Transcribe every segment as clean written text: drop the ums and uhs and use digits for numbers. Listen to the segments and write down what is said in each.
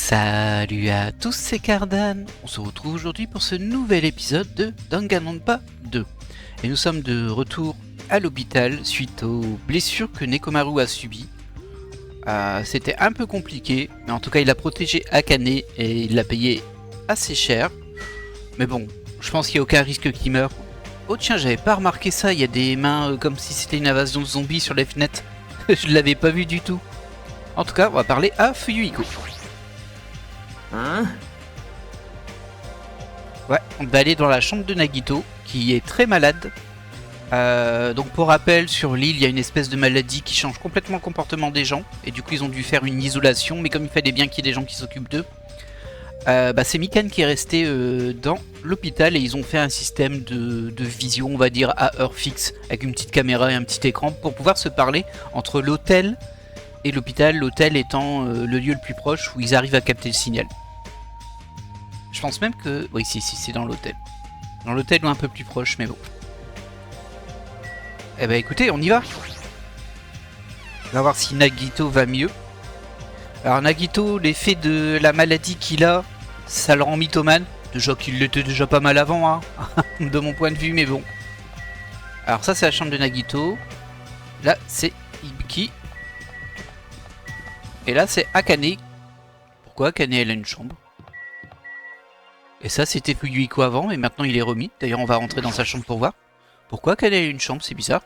Salut à tous, c'est Cardan. On se retrouve aujourd'hui pour ce nouvel épisode de Danganronpa 2. Et nous sommes de retour à l'hôpital suite aux blessures que Nekomaru a subies. C'était un peu compliqué, mais en tout cas il a protégé Akane et il l'a payé assez cher. Mais bon, je pense qu'il n'y a aucun risque qu'il meure. Oh tiens, j'avais pas remarqué ça, il y a des mains comme si c'était une invasion de zombies sur les fenêtres. Je l'avais pas vu du tout. En tout cas, on va parler à Fuyuhiko. Hein? Ouais, on va aller dans la chambre de Nagito, qui est très malade. Donc pour rappel, sur l'île, il y a une espèce de maladie qui change complètement le comportement des gens. Et du coup, ils ont dû faire une isolation, mais comme il fallait bien qu'il y ait des gens qui s'occupent d'eux, c'est Mikan qui est resté dans l'hôpital et ils ont fait un système de vision, on va dire, à heure fixe, avec une petite caméra et un petit écran, pour pouvoir se parler entre l'hôtel et l'hôpital, l'hôtel étant le lieu le plus proche où ils arrivent à capter le signal. Je pense même que... Oui, si, c'est dans l'hôtel. Dans l'hôtel ou un peu plus proche, mais bon. Eh ben écoutez, on y va. On va voir si Nagito va mieux. Alors Nagito, l'effet de la maladie qu'il a, ça le rend mythomane. Déjà qu'il l'était déjà pas mal avant, hein, de mon point de vue, mais bon. Alors ça, c'est la chambre de Nagito. Là, c'est Ibuki. Et là, c'est Akane. Pourquoi Akane, elle a une chambre? Et ça, c'était Fuyuhiko avant, mais maintenant il est remis. D'ailleurs, on va rentrer dans sa chambre pour voir. Pourquoi Akane a une chambre? C'est bizarre.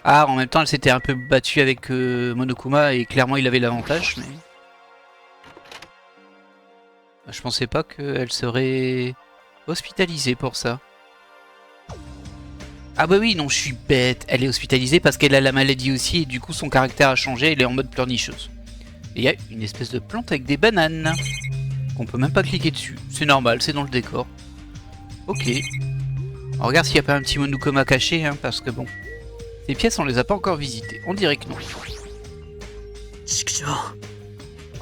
Ah, en même temps, elle s'était un peu battue avec Monokuma et clairement, il avait l'avantage, mais... Je pensais pas qu'elle serait hospitalisée pour ça. Ah bah oui, non, je suis bête. Elle est hospitalisée parce qu'elle a la maladie aussi et du coup, son caractère a changé, elle est en mode pleurnicheuse. Et il y a une espèce de plante avec des bananes. On peut même pas cliquer dessus. C'est normal, c'est dans le décor. Ok. On regarde s'il n'y a pas un petit Monokuma caché, hein, parce que bon... Ces pièces, on les a pas encore visitées. On dirait que non.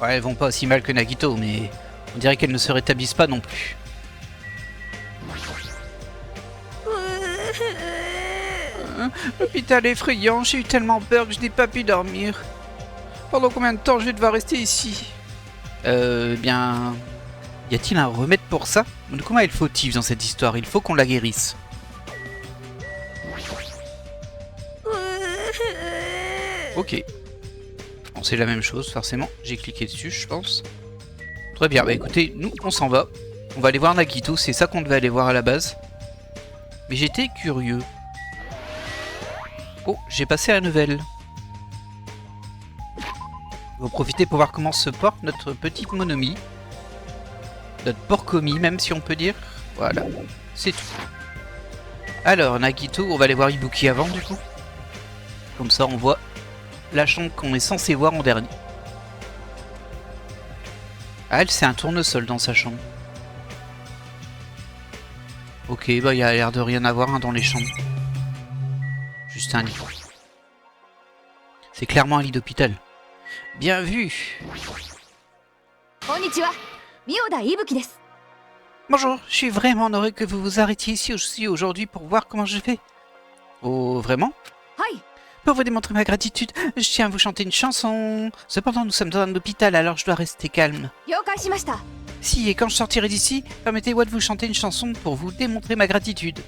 Ouais, elles vont pas aussi mal que Nagito, mais... On dirait qu'elles ne se rétablissent pas non plus. L'hôpital est effrayant, j'ai eu tellement peur que je n'ai pas pu dormir. Pendant combien de temps je vais devoir rester ici? Bien... Y a-t-il un remède pour ça? Monokuma est le fautif dans cette histoire, il faut qu'on la guérisse. Ok. Bon, c'est la même chose, forcément. J'ai cliqué dessus, je pense. Très bien, bah écoutez, nous, on s'en va. On va aller voir Nagito, c'est ça qu'on devait aller voir à la base. Mais j'étais curieux. Oh, j'ai passé la nouvelle. On va profiter pour voir comment se porte notre petite Monomi. Notre Porcomi, même si on peut dire. Voilà, c'est tout. Alors, Nagito, on va aller voir Ibuki avant, du coup. Comme ça, on voit la chambre qu'on est censé voir en dernier. Ah, elle, c'est un tournesol dans sa chambre. Ok, bah, il y a l'air de rien avoir hein, dans les chambres. Juste un lit. C'est clairement un lit d'hôpital. Bien vu. Bonjour, je suis vraiment honoré que vous vous arrêtiez ici aussi aujourd'hui pour voir comment je vais. Oh, vraiment? Pour vous démontrer ma gratitude, je tiens à vous chanter une chanson. Cependant, nous sommes dans un hôpital, alors je dois rester calme. Si, et quand je sortirai d'ici, permettez-moi de vous chanter une chanson pour vous démontrer ma gratitude.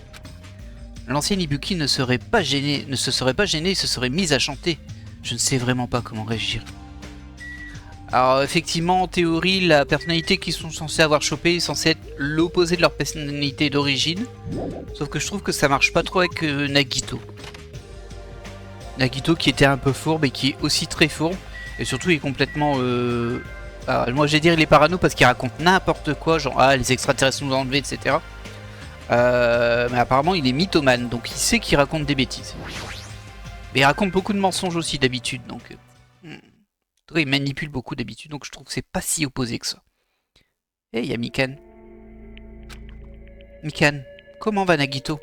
L'ancien Ibuki ne se serait pas gêné et se serait mise à chanter. Je ne sais vraiment pas comment réagir. Alors effectivement, en théorie, la personnalité qu'ils sont censés avoir chopé est censée être l'opposé de leur personnalité d'origine. Sauf que je trouve que ça marche pas trop avec Nagito. Nagito qui était un peu fourbe et qui est aussi très fourbe. Et surtout il est complètement... Alors, moi je vais dire il est parano parce qu'il raconte n'importe quoi. Genre ah les extraterrestres nous ont enlevés etc. Mais apparemment il est mythomane. Donc il sait qu'il raconte des bêtises. Mais il raconte beaucoup de mensonges aussi d'habitude. Donc il manipule beaucoup d'habitude. Donc je trouve que c'est pas si opposé que ça. Et il y a Mikan. Mikan, comment va Nagito?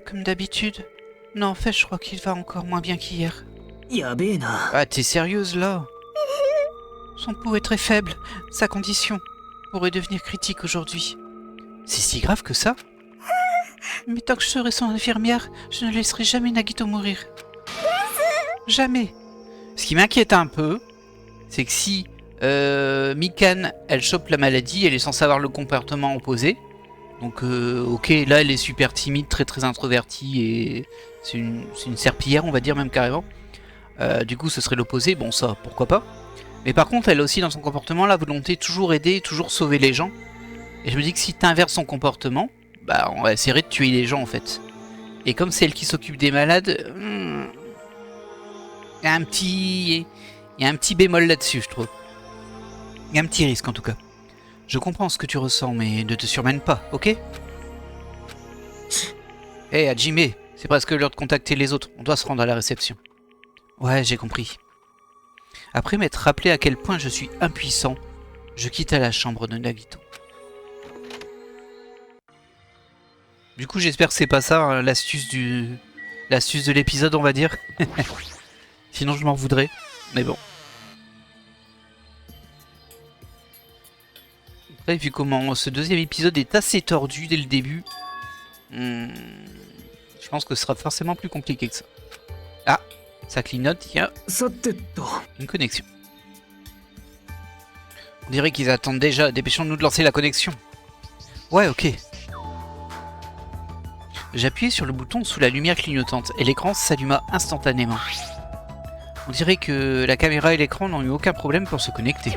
Comme d'habitude. Non, en fait, je crois qu'il va encore moins bien qu'hier. Ah, t'es sérieuse, là? Son pouls est très faible. Sa condition pourrait devenir critique aujourd'hui. C'est si grave que ça? Mais tant que je serai son infirmière, je ne laisserai jamais Nagito mourir. Jamais. Ce qui m'inquiète un peu, c'est que si Mikan, elle chope la maladie, elle est censée avoir le comportement opposé. Donc ok, là elle est super timide, très introvertie et c'est une serpillière, on va dire même carrément. Du coup ce serait l'opposé, bon ça pourquoi pas. Mais par contre elle a aussi dans son comportement la volonté de toujours aider, toujours sauver les gens. Et je me dis que si tu inverses son comportement, bah on va essayer de tuer les gens en fait. Et comme c'est elle qui s'occupe des malades, il y a un petit bémol là-dessus je trouve. Il y a un petit risque en tout cas. Je comprends ce que tu ressens, mais ne te surmène pas, ok? Hé, Hajime, c'est presque l'heure de contacter les autres. On doit se rendre à la réception. Ouais, j'ai compris. Après m'être rappelé à quel point je suis impuissant, je quitta la chambre de Nagito. Du coup, j'espère que c'est pas ça, hein, l'astuce de l'épisode, on va dire. Sinon, je m'en voudrais. Mais bon. Après, vu comment ce deuxième épisode est assez tordu dès le début, je pense que ce sera forcément plus compliqué que ça. Ah, ça clignote, il y a une connexion. On dirait qu'ils attendent déjà, dépêchons-nous de lancer la connexion. Ouais, ok. J'appuyais sur le bouton sous la lumière clignotante et l'écran s'alluma instantanément. On dirait que la caméra et l'écran n'ont eu aucun problème pour se connecter.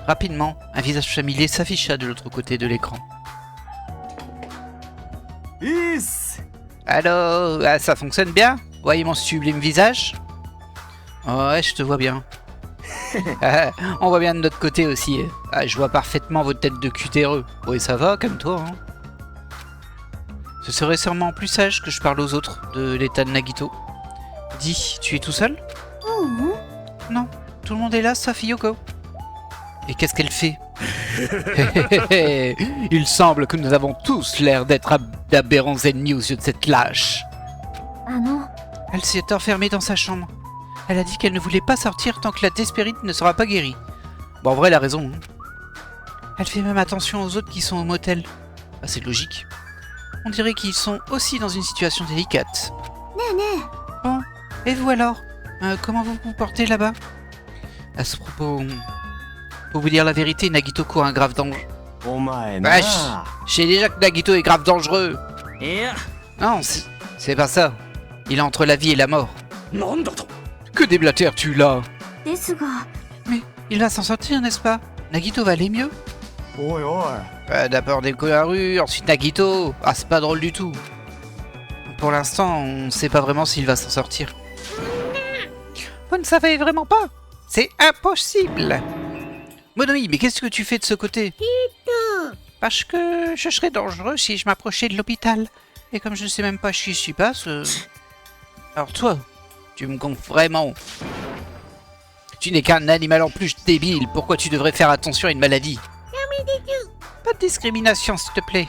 Rapidement, un visage familier s'afficha de l'autre côté de l'écran. Allô, ah, ça fonctionne bien? Voyez mon sublime visage? Ouais, je te vois bien. On voit bien de notre côté aussi. Ah, je vois parfaitement votre tête de cutéreux. Oui, ça va, comme toi. Hein. Ce serait sûrement plus sage que je parle aux autres de l'état de Nagito. Dis, tu es tout seul? Non, tout le monde est là, sauf Yoko. Et qu'est-ce qu'elle fait? Il semble que nous avons tous l'air d'être d'aberrants ennemis aux yeux de cette lâche. Ah non. Elle s'est enfermée dans sa chambre. Elle a dit qu'elle ne voulait pas sortir tant que la Despérite ne sera pas guérie. Bon, en vrai, elle a raison. Hein. Elle fait même attention aux autres qui sont au motel. Ah, c'est logique. On dirait qu'ils sont aussi dans une situation délicate. Bon, et vous alors? Comment vous vous portez là-bas? À ce propos... Pour vous dire la vérité, Nagito court un grave danger. Wesh, je sais déjà que Nagito est grave dangereux. Non, c'est pas ça. Il est entre la vie et la mort. Que déblatères-tu là? Mais il va s'en sortir, n'est-ce pas? Nagito va aller mieux. D'abord Neko la rue, ensuite Nagito. Ah, c'est pas drôle du tout. Pour l'instant, on sait pas vraiment s'il va s'en sortir. Vous ne savez vraiment pas? C'est impossible. Monomi, mais qu'est-ce que tu fais de ce côté? Parce que je serais dangereux si je m'approchais de l'hôpital. Et comme je ne sais même pas qui s'y passe... Alors toi, tu me gonfles vraiment. Tu n'es qu'un animal en plus débile. Pourquoi tu devrais faire attention à une maladie? Pas de discrimination, s'il te plaît.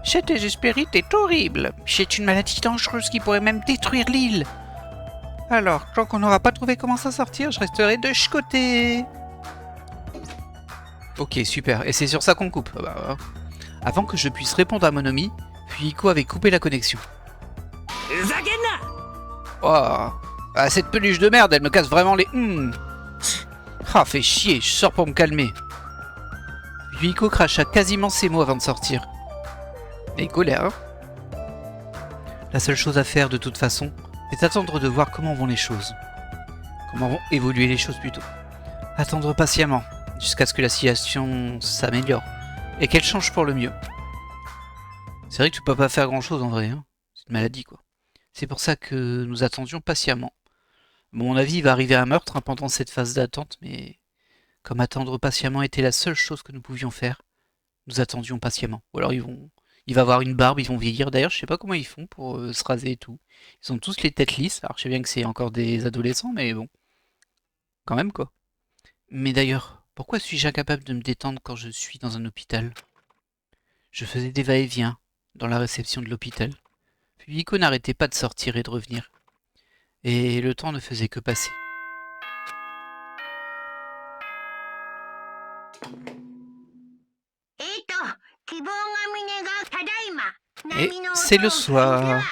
Cette désespérite est horrible. C'est une maladie dangereuse qui pourrait même détruire l'île. Alors, tant qu'on n'aura pas trouvé comment s'en sortir, je resterai de ce côté. Ok, super. Et c'est sur ça qu'on coupe. Bah, avant que je puisse répondre à Monomi, Fuiko avait coupé la connexion. Oh, ah, cette peluche de merde, elle me casse vraiment les... Ah, fait chier, je sors pour me calmer. Fuiko cracha quasiment ses mots avant de sortir. Et colère, hein. La seule chose à faire de toute façon, c'est attendre de voir comment vont les choses. Comment vont évoluer les choses plutôt. Attendre patiemment, jusqu'à ce que la situation s'améliore, et qu'elle change pour le mieux. C'est vrai que tu peux pas faire grand chose en vrai, hein. C'est une maladie quoi. C'est pour ça que nous attendions patiemment. À mon avis, il va arriver un meurtre hein, pendant cette phase d'attente, mais comme attendre patiemment était la seule chose que nous pouvions faire, nous attendions patiemment. Ou alors il va avoir une barbe, ils vont vieillir. D'ailleurs, je sais pas comment ils font pour se raser et tout. Ils ont tous les têtes lisses. Alors je sais bien que c'est encore des adolescents, mais bon. Quand même quoi. Mais d'ailleurs, pourquoi suis-je incapable de me détendre quand je suis dans un hôpital? Je faisais des va-et-vient dans la réception de l'hôpital. Puis Iko n'arrêtait pas de sortir et de revenir. Et le temps ne faisait que passer. Et c'est le soir.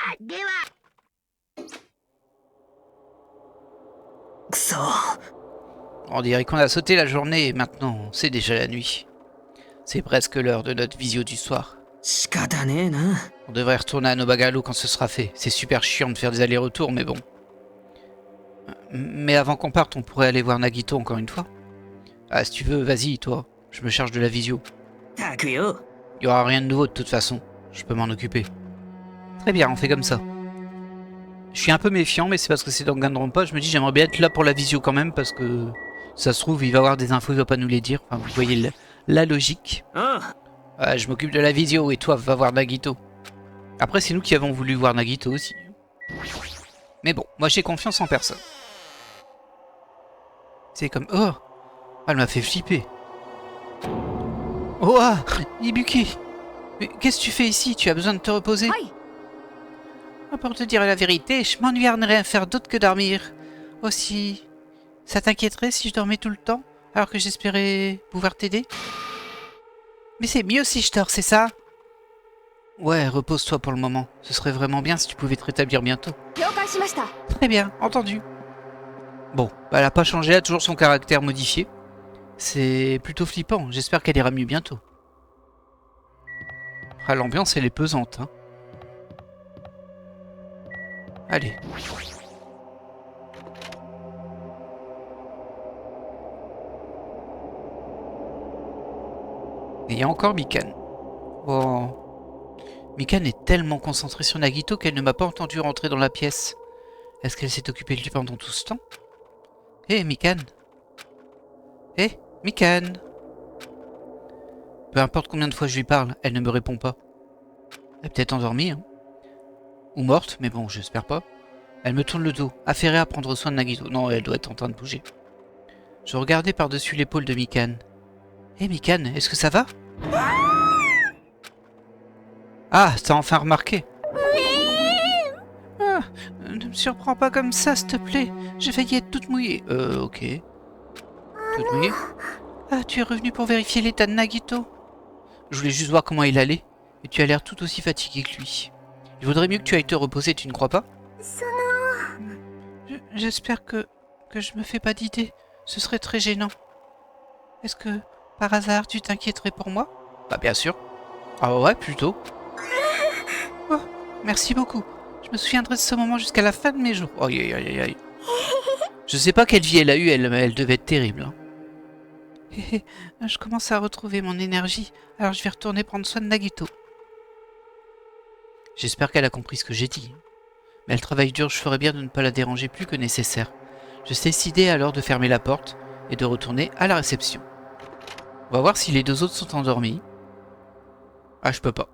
On dirait qu'on a sauté la journée et maintenant, c'est déjà la nuit. C'est presque l'heure de notre visio du soir. On devrait retourner à nos bungalows quand ce sera fait. C'est super chiant de faire des allers-retours, mais bon. Mais avant qu'on parte, on pourrait aller voir Nagito encore une fois. Ah, si tu veux, vas-y, toi. Je me charge de la visio. Il y aura rien de nouveau de toute façon. Je peux m'en occuper. Très bien, on fait comme ça. Je suis un peu méfiant, mais c'est parce que c'est dans Danganronpa. Je me dis, j'aimerais bien être là pour la visio quand même, parce que ça se trouve, il va avoir des infos, il va pas nous les dire. Enfin, vous voyez la logique. Je m'occupe de la visio et toi, va voir Nagito. Après, c'est nous qui avons voulu voir Nagito aussi. Mais bon, moi j'ai confiance en personne. C'est comme... Oh, elle m'a fait flipper. Oh, ah, Ibuki. Mais qu'est-ce que tu fais ici? Tu as besoin de te reposer? Pour te dire la vérité, je m'ennuie à ne rien faire d'autre que dormir. Aussi, ça t'inquiéterait si je dormais tout le temps, alors que j'espérais pouvoir t'aider? Mais c'est mieux si je dors, c'est ça? Ouais, repose-toi pour le moment. Ce serait vraiment bien si tu pouvais te rétablir bientôt. Très bien, entendu. Bon, elle a pas changé, elle a toujours son caractère modifié. C'est plutôt flippant, j'espère qu'elle ira mieux bientôt. Ah, l'ambiance elle est pesante, hein. Allez. Et il y a encore Mikan. Oh. Mikan est tellement concentrée sur Nagito qu'elle ne m'a pas entendu rentrer dans la pièce. Est-ce qu'elle s'est occupée de lui pendant tout ce temps? Hé, Mikan. Hé, Mikan. Peu importe combien de fois je lui parle, elle ne me répond pas. Elle est peut-être endormie, hein. Ou morte, mais bon, j'espère pas. Elle me tourne le dos, affairée à prendre soin de Nagito. Non, elle doit être en train de bouger. Je regardais par-dessus l'épaule de Mikan. Hé, Mikan, est-ce que ça va? Ah, t'as enfin remarqué? Ah, ne me surprends pas comme ça, s'il te plaît. J'ai failli être toute mouillée. Ok. Toute mouillée? Ah, tu es revenu pour vérifier l'état de Nagito? Je voulais juste voir comment il allait. Et tu as l'air tout aussi fatigué que lui. Il vaudrait mieux que tu ailles te reposer, tu ne crois pas? J'espère que je me fais pas d'idée. Ce serait très gênant. Est-ce que, par hasard, tu t'inquiéterais pour moi? Bah bien sûr. Ah ouais, plutôt. Oh, merci beaucoup. Je me souviendrai de ce moment jusqu'à la fin de mes jours. Aïe aïe aïe aïe. Je sais pas quelle vie elle a eue, elle devait être terrible. Hein. Je commence à retrouver mon énergie, alors je vais retourner prendre soin de Nagito. J'espère qu'elle a compris ce que j'ai dit. Mais elle travaille dur, je ferais bien de ne pas la déranger plus que nécessaire. Je décidai alors de fermer la porte et de retourner à la réception. On va voir si les deux autres sont endormis. Ah, je peux pas.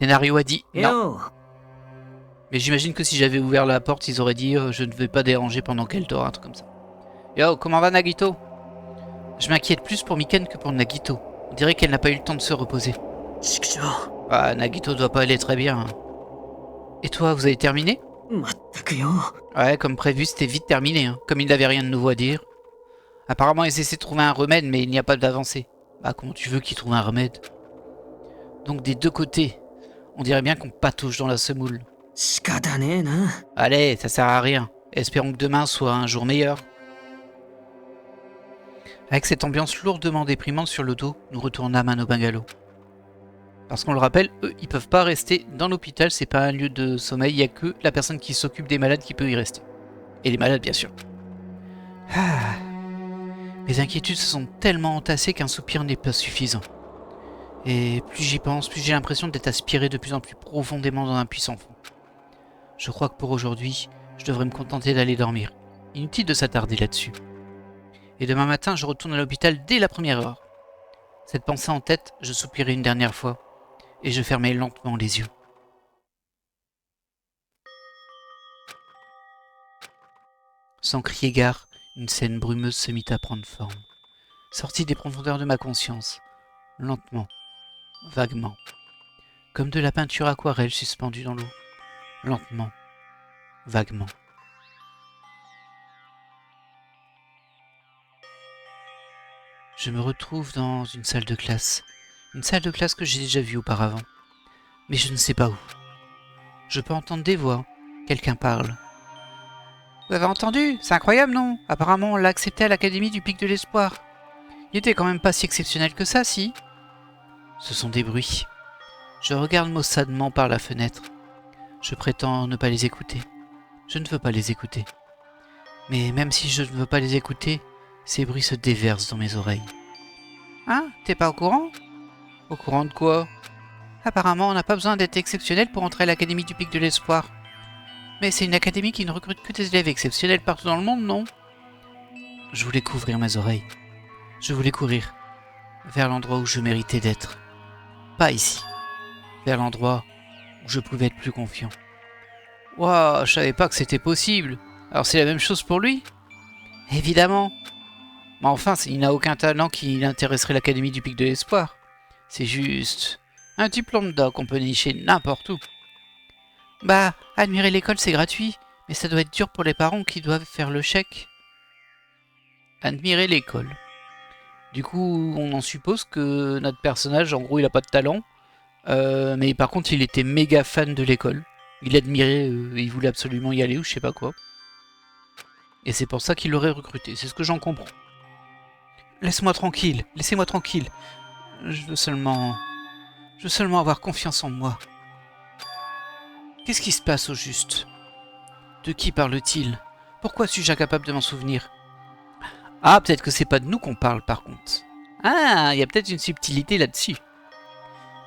Scénario a dit non. Mais j'imagine que si j'avais ouvert la porte, ils auraient dit je ne veux pas déranger pendant qu'elle dort, un truc comme ça. Yo, comment va Nagito? Je m'inquiète plus pour Mikan que pour Nagito. On dirait qu'elle n'a pas eu le temps de se reposer. Ah, Nagito doit pas aller très bien. Et toi, vous avez terminé? Ouais, comme prévu, c'était vite terminé, hein. Comme il n'avait rien de nouveau à dire. Apparemment, ils essaient de trouver un remède, mais il n'y a pas d'avancée. Bah, comment tu veux qu'ils trouvent un remède? Donc, des deux côtés, on dirait bien qu'on patauge dans la semoule. Allez, ça sert à rien. Espérons que demain soit un jour meilleur. Avec cette ambiance lourdement déprimante sur le dos, nous retournâmes à nos bungalows. Parce qu'on le rappelle, eux, ils peuvent pas rester dans l'hôpital, c'est pas un lieu de sommeil, il n'y a que la personne qui s'occupe des malades qui peut y rester. Et les malades, bien sûr. Ah. Mes inquiétudes se sont tellement entassées qu'un soupir n'est pas suffisant. Et plus j'y pense, plus j'ai l'impression d'être aspiré de plus en plus profondément dans un puissant fond. Je crois que pour aujourd'hui, je devrais me contenter d'aller dormir. Inutile de s'attarder là-dessus. Et demain matin, je retourne à l'hôpital dès la première heure. Cette pensée en tête, je soupirai une dernière fois. Et je fermai lentement les yeux. Sans crier gare, une scène brumeuse se mit à prendre forme. Sortie des profondeurs de ma conscience, lentement, vaguement, comme de la peinture aquarelle suspendue dans l'eau, lentement, vaguement. Je me retrouve dans une salle de classe que j'ai déjà vue auparavant, mais je ne sais pas où. Je peux entendre des voix, quelqu'un parle. Vous avez entendu? C'est incroyable, non? Apparemment, on l'a accepté à l'Académie du Pic de l'Espoir. Il était quand même pas si exceptionnel que ça, si? Ce sont des bruits. Je regarde maussadement par la fenêtre. Je prétends ne pas les écouter. Je ne veux pas les écouter. Mais même si je ne veux pas les écouter, ces bruits se déversent dans mes oreilles. Hein? T'es pas au courant? Au courant de quoi? Apparemment, on n'a pas besoin d'être exceptionnel pour entrer à l'Académie du Pic de l'Espoir. Mais c'est une académie qui ne recrute que des élèves exceptionnels partout dans le monde, non? Je voulais couvrir mes oreilles. Je voulais courir vers l'endroit où je méritais d'être. Pas ici. Vers l'endroit où je pouvais être plus confiant. Waouh, je savais pas que c'était possible. Alors c'est la même chose pour lui? Évidemment. Mais enfin, il n'a aucun talent qui intéresserait l'Académie du Pic de l'Espoir. C'est juste un type lambda qu'on peut nicher n'importe où. Bah, admirer l'école c'est gratuit, mais ça doit être dur pour les parents qui doivent faire le chèque. Admirer l'école. Du coup, on en suppose que notre personnage, en gros, il a pas de talent. Mais par contre, il était méga fan de l'école. Il admirait, il voulait absolument y aller ou je sais pas quoi. Et c'est pour ça qu'il l'aurait recruté, c'est ce que j'en comprends. Laisse-moi tranquille, laissez-moi tranquille. Je veux seulement avoir confiance en moi. Qu'est-ce qui se passe au juste? De qui parle-t-il? Pourquoi suis-je incapable de m'en souvenir? Ah, peut-être que c'est pas de nous qu'on parle par contre. Ah, il y a peut-être une subtilité là-dessus.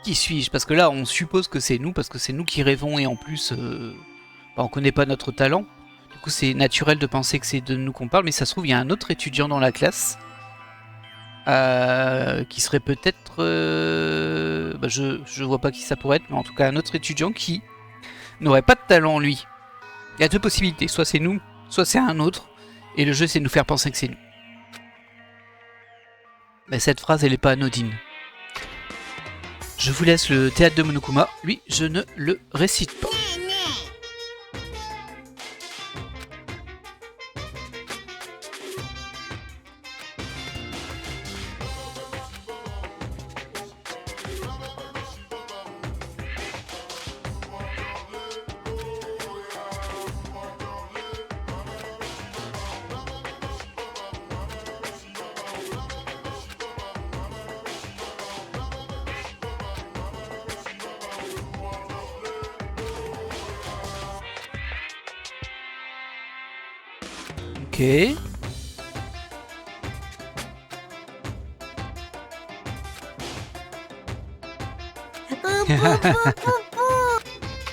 Qui suis-je? Parce que là, on suppose que c'est nous, parce que c'est nous qui rêvons et en plus, on connaît pas notre talent. Du coup, c'est naturel de penser que c'est de nous qu'on parle, mais ça se trouve, il y a un autre étudiant dans la classe qui serait peut-être... je vois pas qui ça pourrait être, mais en tout cas un autre étudiant qui n'aurait pas de talent, lui. Il y a deux possibilités, soit c'est nous, soit c'est un autre, et le jeu c'est de nous faire penser que c'est nous. Mais cette phrase, elle est pas anodine. Je vous laisse le théâtre de Monokuma, lui, je ne le récite pas. Ok.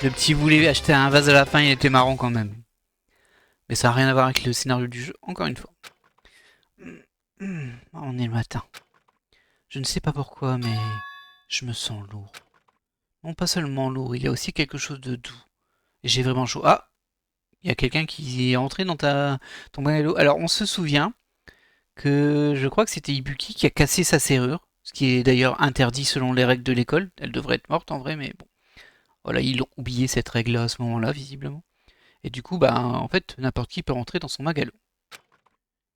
Le petit voulait acheter un vase à la fin, il était marrant quand même. Mais ça n'a rien à voir avec le scénario du jeu, encore une fois. On est le matin. Je ne sais pas pourquoi, mais je me sens lourd. Non, pas seulement lourd, il y a aussi quelque chose de doux. Et j'ai vraiment chaud. Ah! Il y a quelqu'un qui est entré dans ton bungalow. Alors, on se souvient que je crois que c'était Ibuki qui a cassé sa serrure, ce qui est d'ailleurs interdit selon les règles de l'école. Elle devrait être morte en vrai, mais bon. Voilà, ils ont oublié cette règle-là à ce moment-là, visiblement. Et du coup, en fait, n'importe qui peut rentrer dans son bungalow.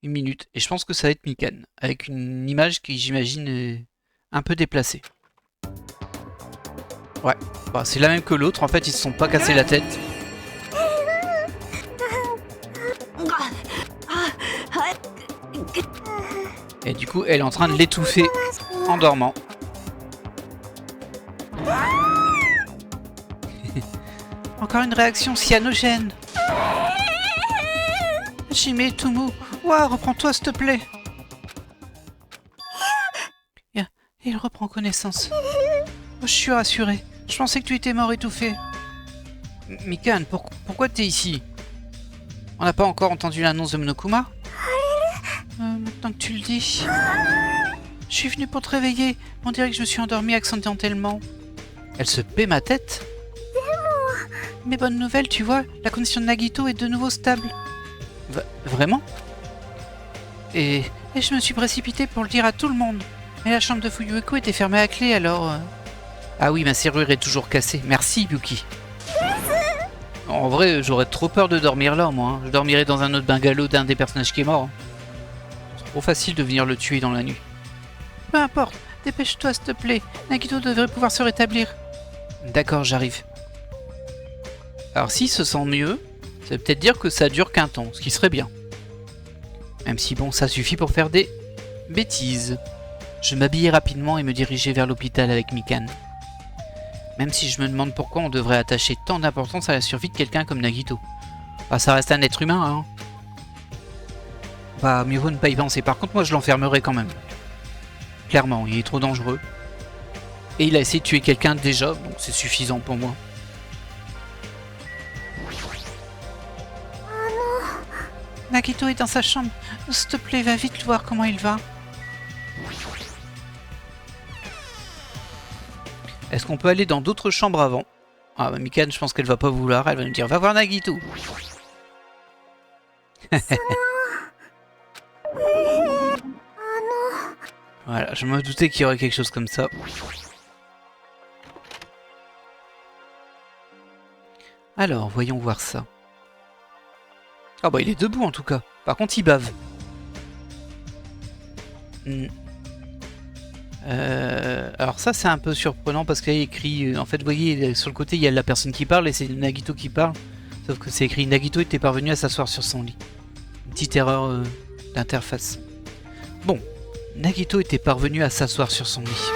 Une minute. Et je pense que ça va être Mikan, avec une image qui, j'imagine, est un peu déplacée. Ouais, c'est la même que l'autre. En fait, ils se sont pas cassés la tête. Et du coup, elle est en train de l'étouffer en dormant. Encore une réaction cyanogène. Jimé, Toumou, ouah, reprends-toi s'il te plaît. Il reprend connaissance. Oh, je suis rassuré. Je pensais que tu étais mort étouffé. Mikan, pourquoi t'es ici? On n'a pas encore entendu l'annonce de Monokuma? Maintenant que tu le dis... Je suis venue pour te réveiller. On dirait que je me suis endormie accidentellement. Elle se paie ma tête? Mais bonne nouvelle, tu vois, la condition de Nagito est de nouveau stable. Vraiment? Et je me suis précipitée pour le dire à tout le monde. Mais la chambre de Fuyueko était fermée à clé, alors... Ah oui, ma serrure est toujours cassée. Merci, Yuki. En vrai, j'aurais trop peur de dormir là, moi. Hein. Je dormirais dans un autre bungalow d'un des personnages qui est mort. Hein. C'est trop facile de venir le tuer dans la nuit. Peu importe, dépêche-toi s'il te plaît. Nagito devrait pouvoir se rétablir. D'accord, j'arrive. Alors s'il se sent mieux, Ça veut peut-être dire que ça dure qu'un temps, ce qui serait bien. Même si bon, ça suffit pour faire des bêtises. Je m'habillais rapidement et me dirigeais vers l'hôpital avec Mikan. Même si je me demande pourquoi on devrait attacher tant d'importance à la survie de quelqu'un comme Nagito. Bah, ça reste un être humain, hein. Bah, mieux vaut ne pas y penser. Par contre, moi, je l'enfermerai quand même. Clairement, il est trop dangereux. Et il a essayé de tuer quelqu'un déjà, donc c'est suffisant pour moi. Nagito est dans sa chambre. S'il te plaît, va vite voir comment il va. Est-ce qu'on peut aller dans d'autres chambres avant? Ah bah Mikan, je pense qu'elle va pas vouloir. Elle va nous dire, va voir Nagito. Voilà, je me doutais qu'il y aurait quelque chose comme ça. Alors, voyons voir ça. Ah bah il est debout en tout cas. Par contre il bave. Alors ça c'est un peu surprenant parce qu'il y a écrit... en fait vous voyez sur le côté il y a la personne qui parle et c'est Nagito qui parle. Sauf que c'est écrit Nagito était parvenu à s'asseoir sur son lit. Une petite erreur d'interface. Bon, Nagito était parvenu à s'asseoir sur son lit.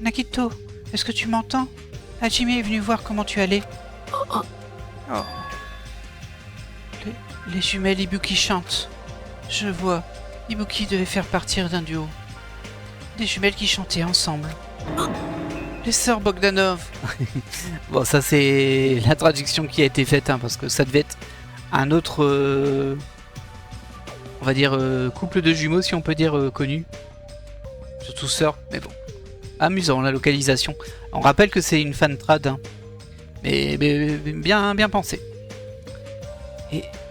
Nagito, est-ce que tu m'entends? Hajime est venu voir comment tu allais. Oh. Les jumelles Ibuki chantent. Je vois. Ibuki devait faire partir d'un duo. Des jumelles qui chantaient ensemble. Les sœurs Bogdanov. Bon, ça c'est la traduction qui a été faite, hein, parce que ça devait être un autre... on va dire couple de jumeaux, si on peut dire connu. Surtout sœurs, mais bon. Amusant la localisation. On rappelle que c'est une fan trad, hein. Mais bien pensé.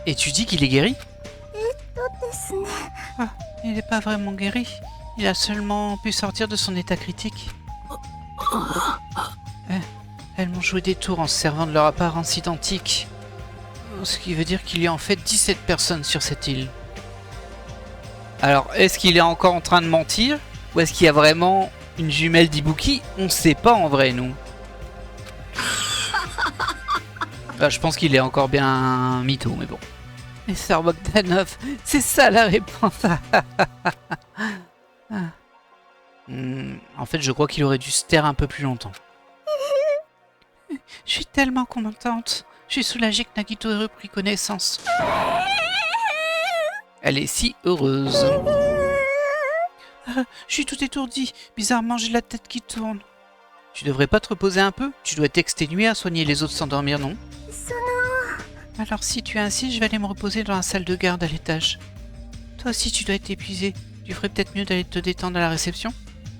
Et tu dis qu'il est guéri? Ah, il n'est pas vraiment guéri. Il a seulement pu sortir de son état critique. Elles m'ont joué des tours en se servant de leur apparence identique. Ce qui veut dire qu'il y a en fait 17 personnes sur cette île. Alors, est-ce qu'il est encore en train de mentir? Ou est-ce qu'il y a vraiment une jumelle d'Ibuki? On ne sait pas en vrai, nous. Je pense qu'il est encore bien mytho, mais bon. Les sœurs Bogdanov, c'est ça la réponse. En fait, je crois qu'il aurait dû se taire un peu plus longtemps. Je suis tellement contente. Je suis soulagée que Nagito ait repris connaissance. Elle est si heureuse. Je suis tout étourdie. Bizarrement, j'ai la tête qui tourne. Tu devrais pas te reposer un peu? Tu dois t'exténuer à soigner les autres s'endormir, non? Alors si tu insistes, je vais aller me reposer dans la salle de garde à l'étage. Toi aussi tu dois être épuisé. Tu ferais peut-être mieux d'aller te détendre à la réception?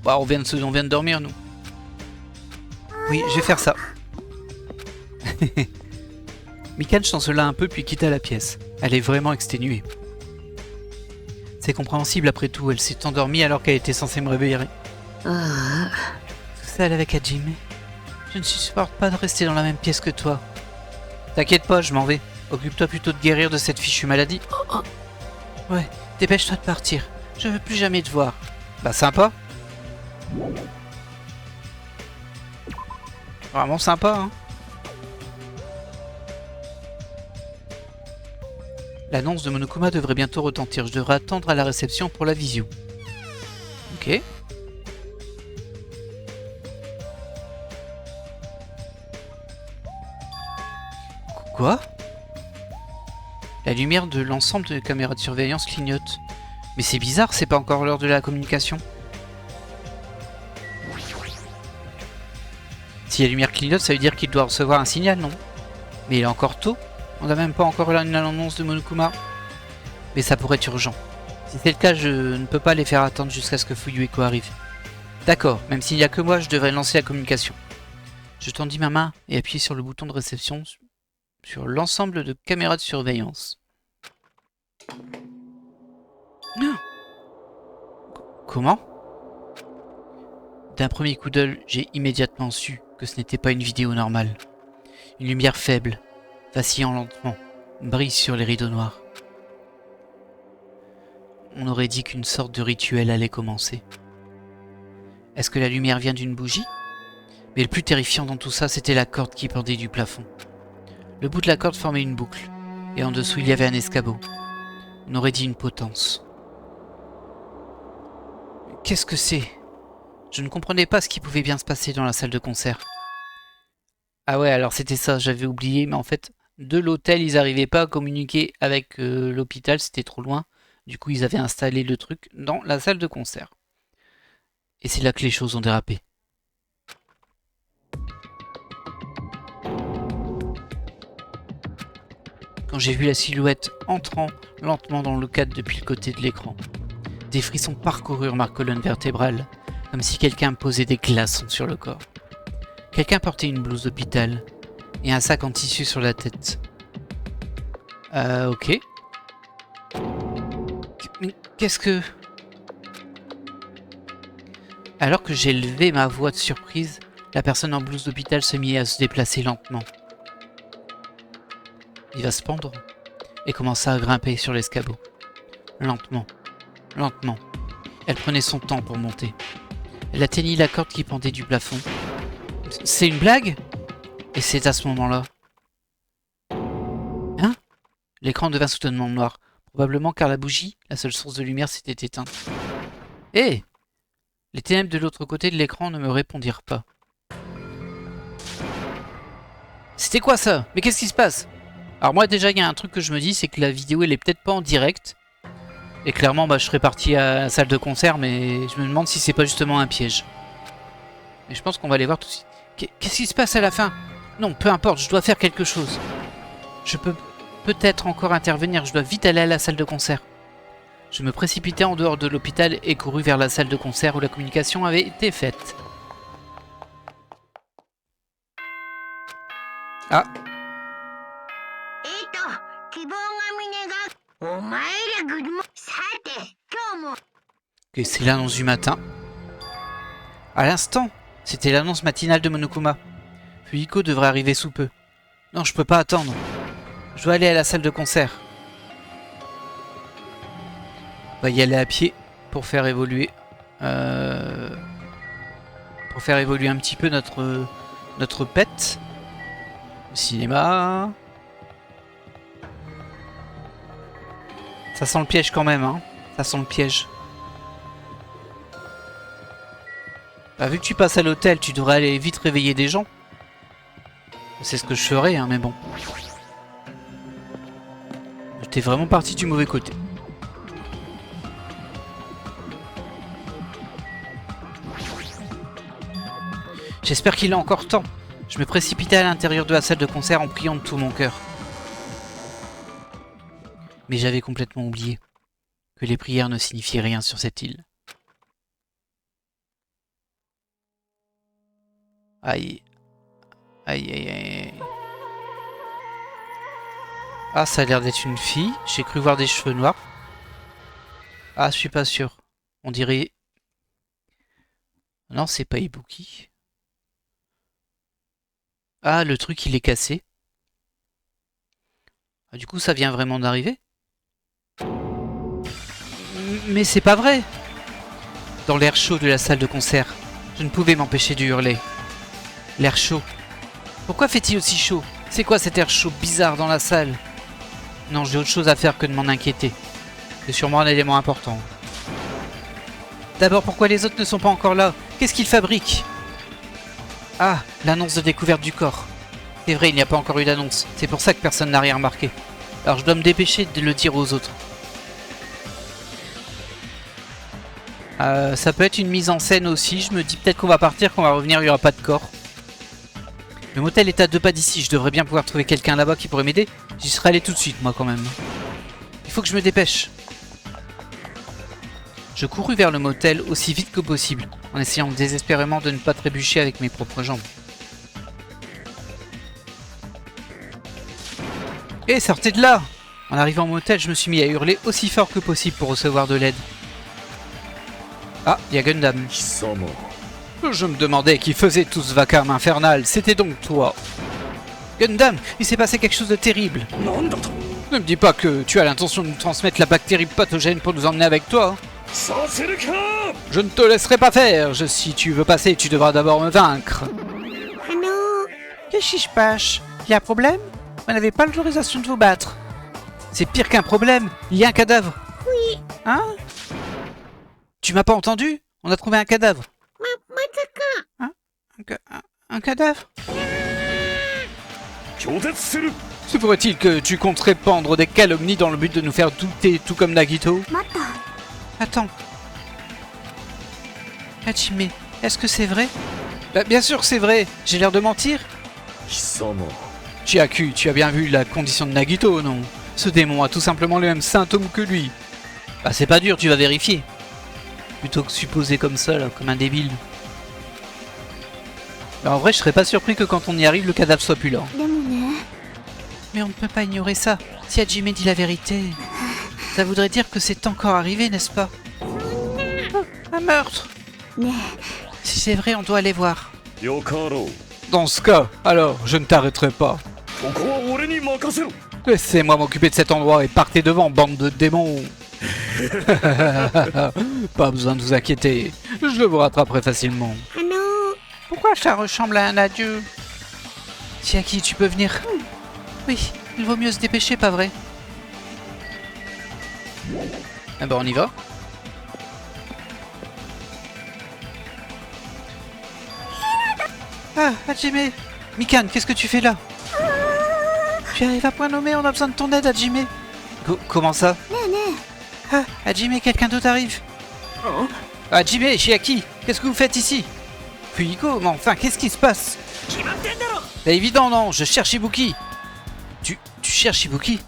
Bah on vient de dormir nous. Oui, je vais faire ça. Mikan chancela un peu puis quitta la pièce. Elle est vraiment exténuée. C'est compréhensible après tout, elle s'est endormie alors qu'elle était censée me réveiller. Seule avec Hajime. Je ne supporte pas de rester dans la même pièce que toi. T'inquiète pas, je m'en vais. Occupe-toi plutôt de guérir de cette fichue maladie. Ouais, dépêche-toi de partir. Je veux plus jamais te voir. Bah sympa. Vraiment sympa, hein. L'annonce de Monokuma devrait bientôt retentir. Je devrais attendre à la réception pour la visio. Ok. Quoi? La lumière de l'ensemble de caméras de surveillance clignote. Mais c'est bizarre, c'est pas encore l'heure de la communication. Si la lumière clignote, ça veut dire qu'il doit recevoir un signal, non? Mais il est encore tôt. On n'a même pas encore une annonce de Monokuma. Mais ça pourrait être urgent. Si c'est le cas, je ne peux pas les faire attendre jusqu'à ce que Fuyueko arrive. D'accord, même s'il n'y a que moi, je devrais lancer la communication. Je tendis ma main et appuyai sur le bouton de réception sur l'ensemble de caméras de surveillance. Comment? D'un premier coup d'œil, j'ai immédiatement su que ce n'était pas une vidéo normale. Une lumière faible, vacillant lentement, brille sur les rideaux noirs. On aurait dit qu'une sorte de rituel allait commencer. Est-ce que la lumière vient d'une bougie? Mais le plus terrifiant dans tout ça, c'était la corde qui pendait du plafond. Le bout de la corde formait une boucle, et en dessous il y avait un escabeau. On aurait dit une potence. Qu'est-ce que c'est? Je ne comprenais pas ce qui pouvait bien se passer dans la salle de concert. Ah ouais, alors c'était ça, j'avais oublié, mais en fait, de l'hôtel, ils n'arrivaient pas à communiquer avec l'hôpital, c'était trop loin. Du coup, ils avaient installé le truc dans la salle de concert. Et c'est là que les choses ont dérapé. Quand j'ai vu la silhouette entrant lentement dans le cadre depuis le côté de l'écran, des frissons parcoururent ma colonne vertébrale, comme si quelqu'un posait des glaçons sur le corps. Quelqu'un portait une blouse d'hôpital et un sac en tissu sur la tête. Ok. Mais qu'est-ce que... Alors que j'ai levé ma voix de surprise, la personne en blouse d'hôpital se mit à se déplacer lentement. Il va se pendre et commença à grimper sur l'escabeau. Lentement, lentement. Elle prenait son temps pour monter. Elle atteignit la corde qui pendait du plafond. C'est une blague? Et c'est à ce moment-là. Hein? L'écran devint soudainement noir. Probablement car la bougie, la seule source de lumière, s'était éteinte. Hé! Les ténèbres de l'autre côté de l'écran ne me répondirent pas. C'était quoi ça? Mais qu'est-ce qui se passe? Alors moi déjà il y a un truc que je me dis, c'est que la vidéo elle est peut-être pas en direct. Et clairement je serais parti à la salle de concert, mais je me demande si c'est pas justement un piège. Mais je pense qu'on va aller voir tout de suite. Qu'est-ce qui se passe à la fin? Non, peu importe, je dois faire quelque chose. Je peux peut-être encore intervenir, je dois vite aller à la salle de concert. Je me précipitai en dehors de l'hôpital et courus vers la salle de concert où la communication avait été faite. Ah. Ok, c'est l'annonce du matin. À l'instant, c'était l'annonce matinale de Monokuma. Fuyiko devrait arriver sous peu. Non, je peux pas attendre. Je dois aller à la salle de concert. On va y aller à pied pour faire évoluer. Pour faire évoluer un petit peu notre pet. Le cinéma. Ça sent le piège quand même, hein. Ça sent le piège. Bah, vu que tu passes à l'hôtel, tu devrais aller vite réveiller des gens. C'est ce que je ferais, hein, mais bon. J'étais vraiment parti du mauvais côté. J'espère qu'il a encore temps. Je me précipitais à l'intérieur de la salle de concert en priant de tout mon cœur. Mais j'avais complètement oublié que les prières ne signifiaient rien sur cette île. Aïe. Aïe aïe aïe. Ah, ça a l'air d'être une fille. J'ai cru voir des cheveux noirs. Ah, je suis pas sûr. On dirait... Non, c'est pas Ibuki. Ah, le truc, il est cassé. Ah, du coup, ça vient vraiment d'arriver. Mais c'est pas vrai. Dans l'air chaud de la salle de concert, je ne pouvais m'empêcher de hurler. L'air chaud. Pourquoi fait-il aussi chaud? C'est quoi cet air chaud bizarre dans la salle? Non, j'ai autre chose à faire que de m'en inquiéter. C'est sûrement un élément important. D'abord, pourquoi les autres ne sont pas encore là? Qu'est-ce qu'ils fabriquent? Ah, l'annonce de découverte du corps. C'est vrai, il n'y a pas encore eu d'annonce. C'est pour ça que personne n'a rien remarqué. Alors je dois me dépêcher de le dire aux autres. Ça peut être une mise en scène aussi. Je me dis peut-être qu'on va partir, qu'on va revenir, il n'y aura pas de corps. Le motel est à 2 pas d'ici. Je devrais bien pouvoir trouver quelqu'un là-bas qui pourrait m'aider. J'y serais allé tout de suite, moi, quand même. Il faut que je me dépêche. Je courus vers le motel aussi vite que possible, en essayant désespérément de ne pas trébucher avec mes propres jambes. Hé, sortez de là! En arrivant au motel, je me suis mis à hurler aussi fort que possible pour recevoir de l'aide. Ah, il y a Gundam. Je me demandais qui faisait tout ce vacarme infernal. C'était donc toi. Gundam, il s'est passé quelque chose de terrible. Ne me dis pas que tu as l'intention de nous transmettre la bactérie pathogène pour nous emmener avec toi. Je ne te laisserai pas faire. Si tu veux passer, tu devras d'abord me vaincre. Qu'est-ce qui se passe? Il y a un problème? Vous n'avez pas l'autorisation de vous battre. C'est pire qu'un problème. Il y a un cadavre. Oui. Hein? Tu m'as pas entendu? On a trouvé un cadavre. Hein? Un cadavre? Se pourrait-il que tu comptes répandre des calomnies dans le but de nous faire douter, tout comme Nagito? Attends. Hajime, est-ce que c'est vrai? Bah, bien sûr que c'est vrai. J'ai l'air de mentir? Chiaku, tu as bien vu la condition de Nagito, non? Ce démon a tout simplement les mêmes symptômes que lui. Bah c'est pas dur, tu vas vérifier. Plutôt que supposer comme ça, là, comme un débile. Bah, en vrai, je serais pas surpris que quand on y arrive, le cadavre soit plus là. Mais on ne peut pas ignorer ça. Si Hajime dit la vérité, ça voudrait dire que c'est encore arrivé, n'est-ce pas? Un meurtre. Si c'est vrai, on doit aller voir. Dans ce cas, alors, je ne t'arrêterai pas. Laissez-moi m'occuper de cet endroit et partez devant, bande de démons. Pas besoin de vous inquiéter, je vous rattraperai facilement. Pourquoi ça ressemble à un adieu? Chiaki, tu peux venir? Oui, il vaut mieux se dépêcher, pas vrai? Ah bah on y va. Ah, Hajime! Mikan, qu'est-ce que tu fais là? Tu arrives à point nommé, on a besoin de ton aide, Hajime. Comment ça? Ah, Hajime, quelqu'un d'autre arrive. Hajime, Chiaki, qu'est-ce que vous faites ici? Fuyiko, mais enfin, qu'est-ce qui se passe? C'est évident, non, je cherche Ibuki. Tu cherches Ibuki?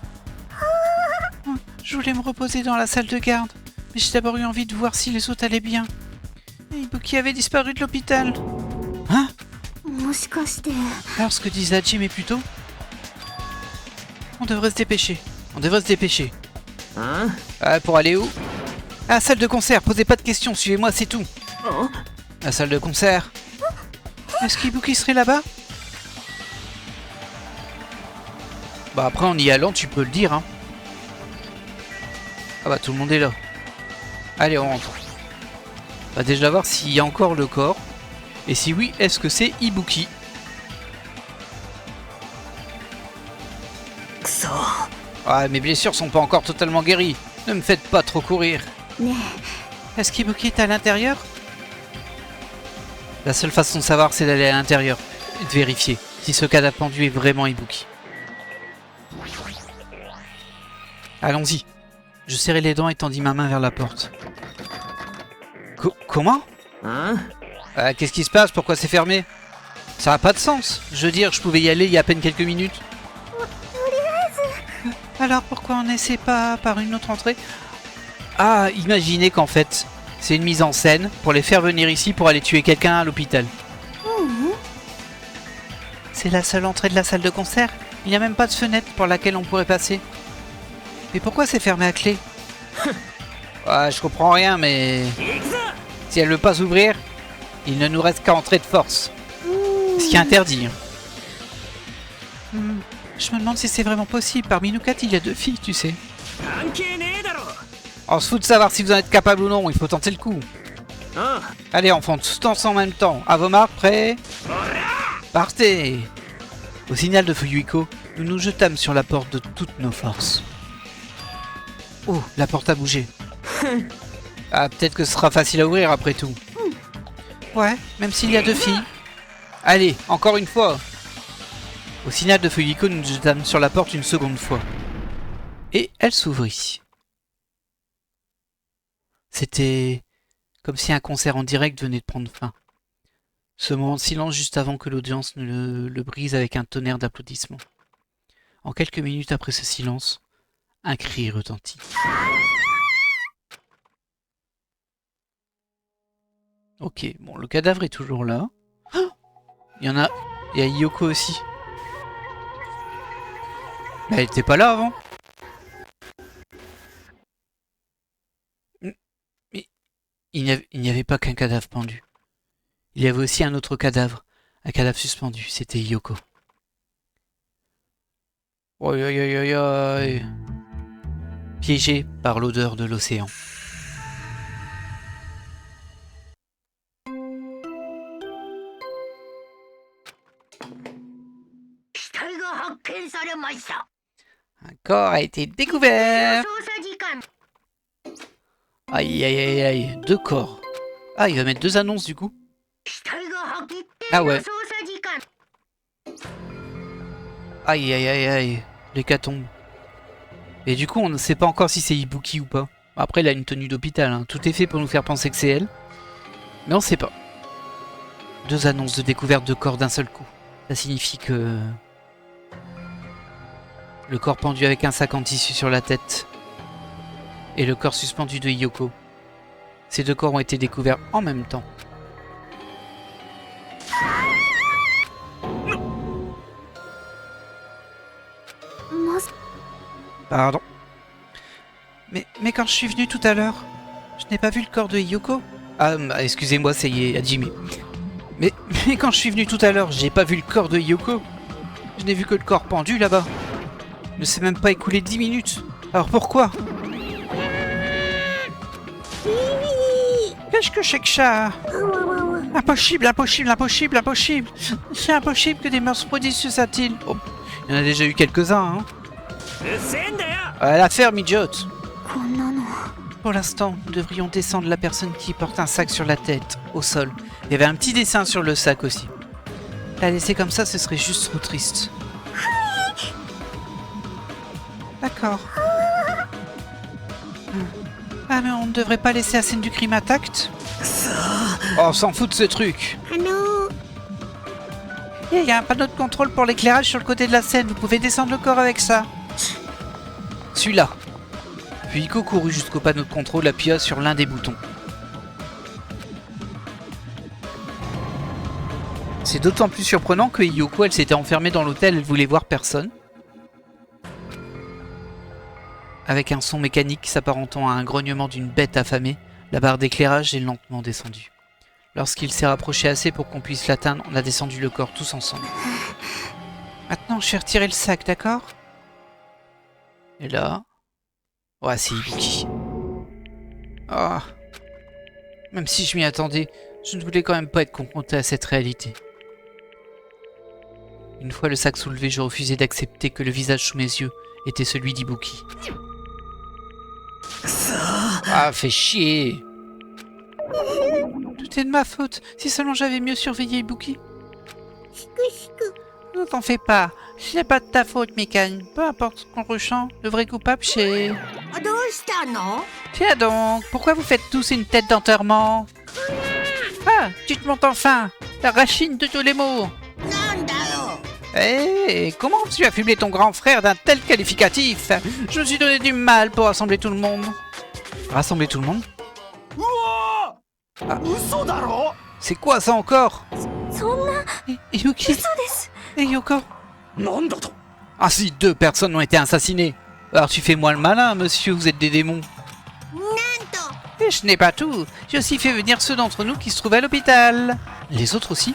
Je voulais me reposer dans la salle de garde, mais j'ai d'abord eu envie de voir si les autres allaient bien. Ibuki avait disparu de l'hôpital. Hein? Alors ce que disait Hajime plus tôt? On devrait se dépêcher. Hein? Pour aller où? À la salle de concert, posez pas de questions, suivez-moi, c'est tout. La salle de concert? Est-ce qu'Ibuki serait là-bas? Bah après en y allant, tu peux le dire, hein. Ah bah tout le monde est là. Allez, on rentre. On va déjà voir s'il y a encore le corps. Et si oui, est-ce que c'est Ibuki? Ah, mes blessures sont pas encore totalement guéries. Ne me faites pas trop courir. Est-ce qu'Ibuki est à l'intérieur? La seule façon de savoir, c'est d'aller à l'intérieur et de vérifier si ce cadavre pendu est vraiment Ibuki. Allons-y. Je serrai les dents et tendis ma main vers la porte. Comment? Hein? Qu'est-ce qui se passe? Pourquoi c'est fermé? Ça n'a pas de sens. Je veux dire, je pouvais y aller il y a à peine quelques minutes. Alors pourquoi on n'essaie pas par une autre entrée? Ah, imaginez qu'en fait, c'est une mise en scène pour les faire venir ici pour aller tuer quelqu'un à l'hôpital. C'est la seule entrée de la salle de concert? Il n'y a même pas de fenêtre pour laquelle on pourrait passer. Mais pourquoi c'est fermé à clé? Je comprends rien, mais... Si elle veut pas s'ouvrir, il ne nous reste qu'à entrer de force. Ce qui est interdit. Je me demande si c'est vraiment possible. Parmi nous quatre, il y a 2 filles, tu sais. On se fout de savoir si vous en êtes capable ou non. Il faut tenter le coup. Allez, on fonce tous en même temps. À vos marques, prêts? Partez! Au signal de Fuyuhiko, nous nous jetâmes sur la porte de toutes nos forces. Oh, la porte a bougé. Peut-être que ce sera facile à ouvrir après tout. Ouais, même s'il y a 2 filles. Allez, encore une fois. Au signal de Fuyuhiko, nous nous jetâmes sur la porte une seconde fois. Et elle s'ouvrit. C'était comme si un concert en direct venait de prendre fin. Ce moment de silence juste avant que l'audience ne le brise avec un tonnerre d'applaudissements. En quelques minutes après ce silence, un cri retentit. Ok, bon, le cadavre est toujours là. Il y a Yoko aussi. Mais elle était pas là avant. Mais il n'y avait pas qu'un cadavre pendu. Il y avait aussi un autre cadavre. Un cadavre suspendu. C'était Yoko. Oi, oi, oi, oi, oi. Piégé par l'odeur de l'océan. Un corps a été découvert. Aïe, aïe, aïe, aïe. 2 corps. Ah, il va mettre 2 annonces, du coup. Ah ouais. Aïe, aïe, aïe, aïe. L'hécatombe. Et du coup, on ne sait pas encore si c'est Ibuki ou pas. Après, il a une tenue d'hôpital. Hein. Tout est fait pour nous faire penser que c'est elle. Mais on sait pas. 2 annonces de découverte de corps d'un seul coup. Ça signifie que... Le corps pendu avec un sac en tissu sur la tête. Et le corps suspendu de Hiyoko. Ces 2 corps ont été découverts en même temps. Pardon. Mais quand je suis venu tout à l'heure, je n'ai pas vu le corps de Hiyoko. Ah, excusez-moi, c'est Hajime. Mais quand je suis venu tout à l'heure, j'ai pas vu le corps de Hiyoko. Je n'ai vu que le corps pendu là-bas. Il ne s'est même pas écoulé 10 minutes. Alors pourquoi? Qu'est-ce que c'est que ça? Impossible, impossible, impossible, impossible. C'est impossible que des meurtres se produisent sur cette île. Oh, il y en a déjà eu quelques-uns, hein. À la ferme, idiote. Pour l'instant, nous devrions descendre la personne qui porte un sac sur la tête, au sol. Il y avait un petit dessin sur le sac aussi. La laisser comme ça, ce serait juste trop triste. D'accord. Ah, mais on ne devrait pas laisser la scène du crime intacte? Oh, on s'en fout de ce truc. Il y a un panneau de contrôle pour l'éclairage sur le côté de la scène. Vous pouvez descendre le corps avec ça. Celui-là. Puis Iko courut jusqu'au panneau de contrôle, appuya sur l'un des boutons. C'est d'autant plus surprenant que Hiyoko, elle s'était enfermée dans l'hôtel, elle voulait voir personne. Avec un son mécanique s'apparentant à un grognement d'une bête affamée, la barre d'éclairage est lentement descendue. Lorsqu'il s'est rapproché assez pour qu'on puisse l'atteindre, on a descendu le corps tous ensemble. Maintenant, je vais retirer le sac, d'accord? Et là... Ouais, c'est Ibuki. Oh. Même si je m'y attendais, je ne voulais quand même pas être confronté à cette réalité. Une fois le sac soulevé, je refusais d'accepter que le visage sous mes yeux était celui d'Ibuki. Ah, fais chier! Tout est de ma faute. Si seulement j'avais mieux surveillé Ibuki. Ne t'en fais pas. Ce n'est pas de ta faute, Mikan. Peu importe ce qu'on ressent, le vrai coupable, c'est... Tiens donc, pourquoi vous faites tous une tête d'enterrement? Ah, tu te montes enfin. La racine de tous les mots. Hé, comment tu as fublé ton grand frère d'un tel qualificatif? Je me suis donné du mal pour rassembler tout le monde. Rassembler tout le monde? Ah. C'est quoi ça encore? Yuki et Yoko? Ah si, 2 personnes ont été assassinées. Alors tu fais moi le malin, monsieur, vous êtes des démons. Et je n'ai pas tout. J'ai aussi fait venir ceux d'entre nous qui se trouvaient à l'hôpital. Les autres aussi?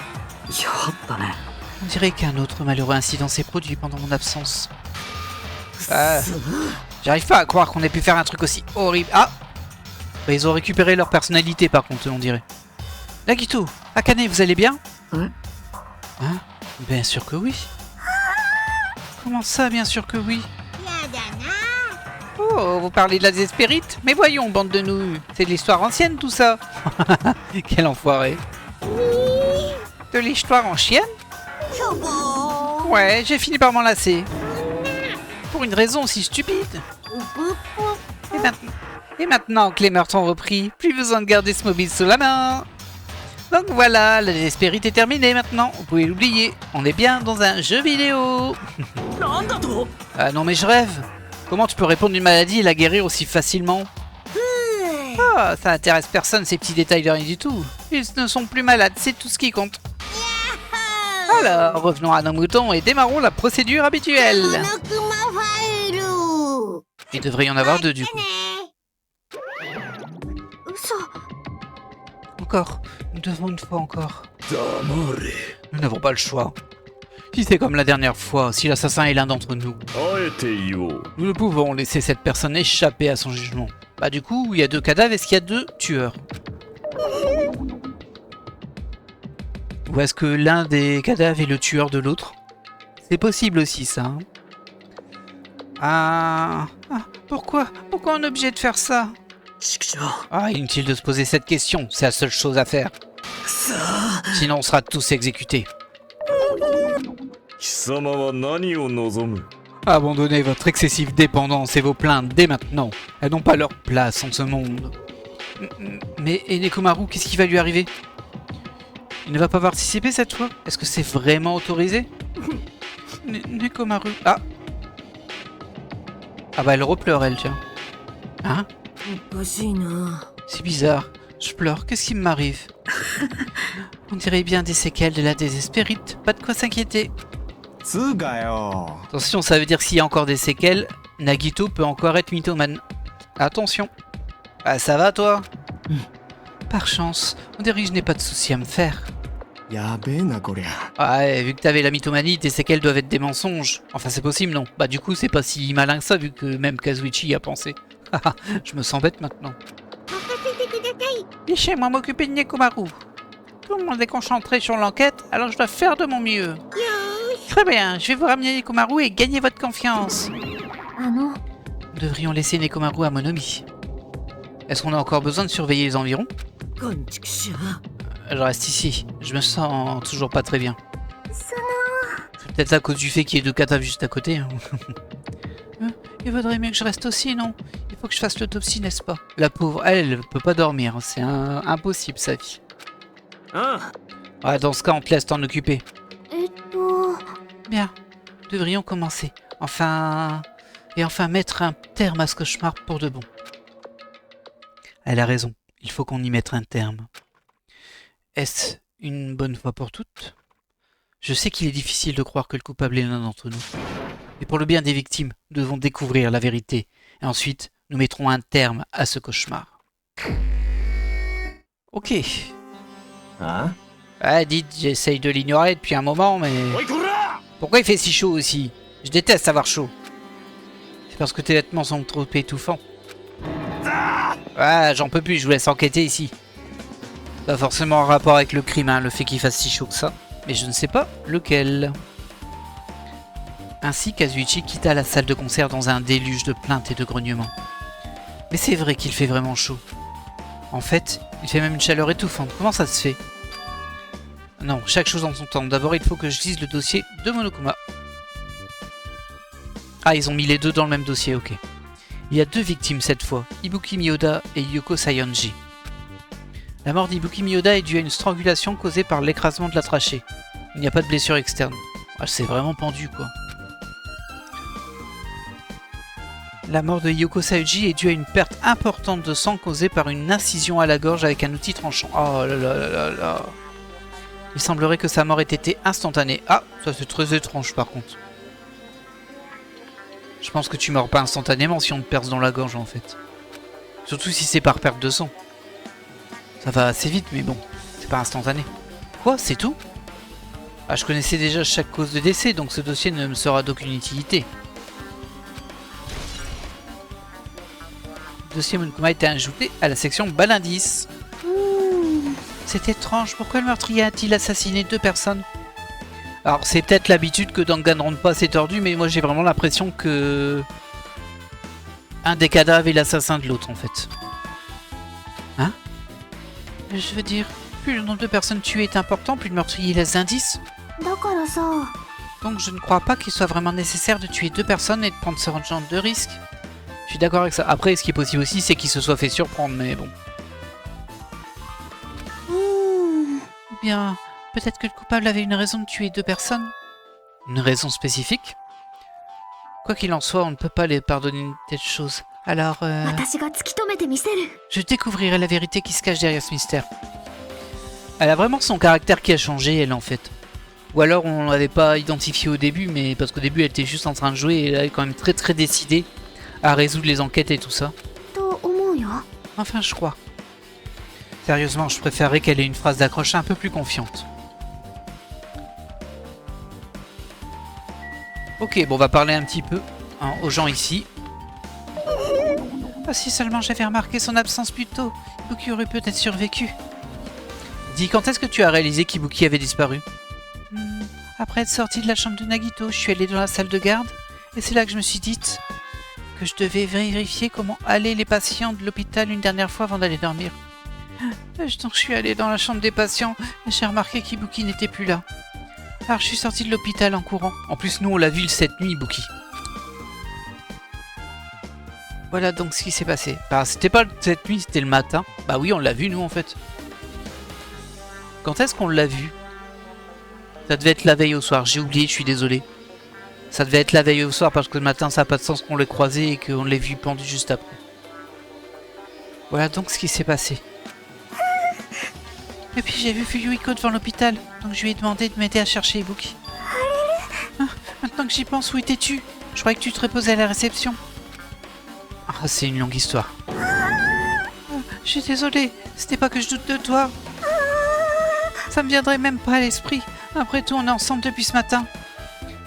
On dirait qu'un autre malheureux incident s'est produit pendant mon absence. J'arrive pas à croire qu'on ait pu faire un truc aussi horrible. Ah! Bah, ils ont récupéré leur personnalité par contre, on dirait. Nagito, Akane, vous allez bien? Hein? Bien sûr que oui. Comment ça, bien sûr que oui? Oh, vous parlez de la désespérite? Mais voyons, bande de nouilles, c'est de l'histoire ancienne tout ça. Quel enfoiré. De l'histoire en chienne? Ouais, j'ai fini par m'en lasser. Pour une raison aussi stupide. Et maintenant que les meurtres ont repris, plus besoin de garder ce mobile sous la main. Donc voilà, la désespérite est terminée maintenant. Vous pouvez l'oublier. On est bien dans un jeu vidéo. Ah non mais je rêve. Comment tu peux répondre d'une maladie et la guérir aussi facilement? Ah, ça intéresse personne ces petits détails de rien du tout. Ils ne sont plus malades, c'est tout ce qui compte. Alors, revenons à nos moutons et démarrons la procédure habituelle. Il devrait y en avoir 2 du coup. Encore, nous devons une fois encore. Nous n'avons pas le choix. Si c'est comme la dernière fois, si l'assassin est l'un d'entre nous, nous ne pouvons laisser cette personne échapper à son jugement. Bah du coup, il y a 2 cadavres, est-ce qu'il y a 2 tueurs? Ou est-ce que l'un des cadavres est le tueur de l'autre? C'est possible aussi ça. Hein. Ah... Pourquoi on est obligé de faire ça? Ah, inutile de se poser cette question, c'est la seule chose à faire. Sinon on sera tous exécutés. Abandonnez votre excessive dépendance et vos plaintes dès maintenant. Elles n'ont pas leur place en ce monde. Mais et Nekomaru, qu'est-ce qui va lui arriver? Il ne va pas participer cette fois? Est-ce que c'est vraiment autorisé? Nekomaru... Ah bah elle repleure elle, tiens. Hein? C'est bizarre. Je pleure, qu'est-ce qui m'arrive? On dirait bien des séquelles de la désespérite. Pas de quoi s'inquiéter. Attention, ça veut dire s'il y a encore des séquelles, Nagito peut encore être mythomane. Attention. Ah, ça va toi? Par chance, on dirait que je n'ai pas de soucis à me faire. Ah ouais, vu que t'avais la mythomanie, tes séquelles doivent être des mensonges. Enfin, c'est possible, non? Bah du coup, c'est pas si malin que ça, vu que même Kazuichi y a pensé. Je me sens bête maintenant. Laissez-moi m'occuper de Nekomaru. Tout le monde est concentré sur l'enquête, alors je dois faire de mon mieux. Très bien, je vais vous ramener Nekomaru et gagner votre confiance. Nous devrions laisser Nekomaru à Monomi. Est-ce qu'on a encore besoin de surveiller les environs? Je reste ici, je me sens toujours pas très bien. C'est peut-être à cause du fait qu'il y ait deux cadavres juste à côté. Il vaudrait mieux que je reste aussi, non? Il faut que je fasse l'autopsie, n'est-ce pas? La pauvre, elle peut pas dormir, c'est impossible sa vie. Ouais, dans ce cas, on te laisse t'en occuper. Bien, devrions commencer. Enfin mettre un terme à ce cauchemar pour de bon. Elle a raison, il faut qu'on y mette un terme. Est-ce une bonne fois pour toutes? Je sais qu'il est difficile de croire que le coupable est l'un d'entre nous. Mais pour le bien des victimes, nous devons découvrir la vérité. Et ensuite, nous mettrons un terme à ce cauchemar. Ok. Ah, dites, j'essaye de l'ignorer depuis un moment, mais... Pourquoi il fait si chaud aussi? Je déteste avoir chaud. C'est parce que tes vêtements sont trop étouffants. Ah, j'en peux plus, je vous laisse enquêter ici. Pas forcément en rapport avec le crime, hein, le fait qu'il fasse si chaud que ça. Mais je ne sais pas lequel. Ainsi, Kazuichi quitta la salle de concert dans un déluge de plaintes et de grognements. Mais c'est vrai qu'il fait vraiment chaud. En fait, il fait même une chaleur étouffante. Comment ça se fait? Non, chaque chose en son temps. D'abord, il faut que je lise le dossier de Monokuma. Ah, ils ont mis les deux dans le même dossier, ok. Il y a deux victimes cette fois, Ibuki Miyoda et Yoko Sayonji. La mort d'Ibuki Miyoda est due à une strangulation causée par l'écrasement de la trachée. Il n'y a pas de blessure externe. Ah, c'est vraiment pendu, quoi. La mort de Yoko Sayonji est due à une perte importante de sang causée par une incision à la gorge avec un outil tranchant. Oh là là là là là. Il semblerait que sa mort ait été instantanée. Ah, ça c'est très étrange par contre. Je pense que tu meurs pas instantanément si on te perce dans la gorge en fait. Surtout si c'est par perte de sang. Ça va assez vite mais bon, c'est pas instantané. Quoi, c'est tout? Ah, je connaissais déjà chaque cause de décès donc ce dossier ne me sera d'aucune utilité. Le dossier Monokuma a été ajouté à la section Balindice. C'est étrange, pourquoi le meurtrier a-t-il assassiné deux personnes? Alors c'est peut-être l'habitude que Danganronpa s'est tordu, mais moi j'ai vraiment l'impression que... un des cadavres est l'assassin de l'autre en fait. Hein? Je veux dire, plus le nombre de personnes tuées est important, plus le meurtrier laisse d'indices. Donc je ne crois pas qu'il soit vraiment nécessaire de tuer deux personnes et de prendre ce genre de risque. Je suis d'accord avec ça. Après, ce qui est possible aussi, c'est qu'il se soit fait surprendre, mais bon. Ou bien, peut-être que le coupable avait une raison de tuer deux personnes. Une raison spécifique? Quoi qu'il en soit, on ne peut pas les pardonner une telle chose. Alors, je découvrirai la vérité qui se cache derrière ce mystère. Elle a vraiment son caractère qui a changé, elle, en fait. Ou alors, on ne l'avait pas identifié au début, mais parce qu'au début, elle était juste en train de jouer et elle est quand même très très décidée à résoudre les enquêtes et tout ça. Enfin, je crois. Sérieusement, je préférerais qu'elle ait une phrase d'accroche un peu plus confiante. Ok, bon, on va parler un petit peu hein, aux gens ici. Ah, si seulement j'avais remarqué son absence plus tôt, Ibuki aurait peut-être survécu. Dis, quand est-ce que tu as réalisé qu'Ibuki avait disparu? Après être sortie de la chambre de Nagito, je suis allée dans la salle de garde, et c'est là que je me suis dit... que je devais vérifier comment allaient les patients de l'hôpital une dernière fois avant d'aller dormir. Donc je suis allée dans la chambre des patients et j'ai remarqué qu'Ibuki n'était plus là. Alors je suis sortie de l'hôpital en courant. En plus, nous on l'a vu cette nuit, Ibuki. Voilà donc ce qui s'est passé. Bah, c'était pas cette nuit, c'était le matin. Bah oui, on l'a vu nous en fait. Quand est-ce qu'on l'a vu? Ça devait être la veille au soir, j'ai oublié, je suis désolé. Ça devait être la veille au soir parce que le matin ça n'a pas de sens qu'on l'ait croisé et qu'on l'ait vu pendu juste après. Voilà donc ce qui s'est passé. Et puis j'ai vu Fuyuhiko devant l'hôpital, donc je lui ai demandé de m'aider à chercher Ibuki. Ah, maintenant que j'y pense, où étais-tu? Je croyais que tu te reposais à la réception. Ah, c'est une longue histoire. Ah, je suis désolée, c'était pas que je doute de toi. Ça me viendrait même pas à l'esprit. Après tout, on est ensemble depuis ce matin.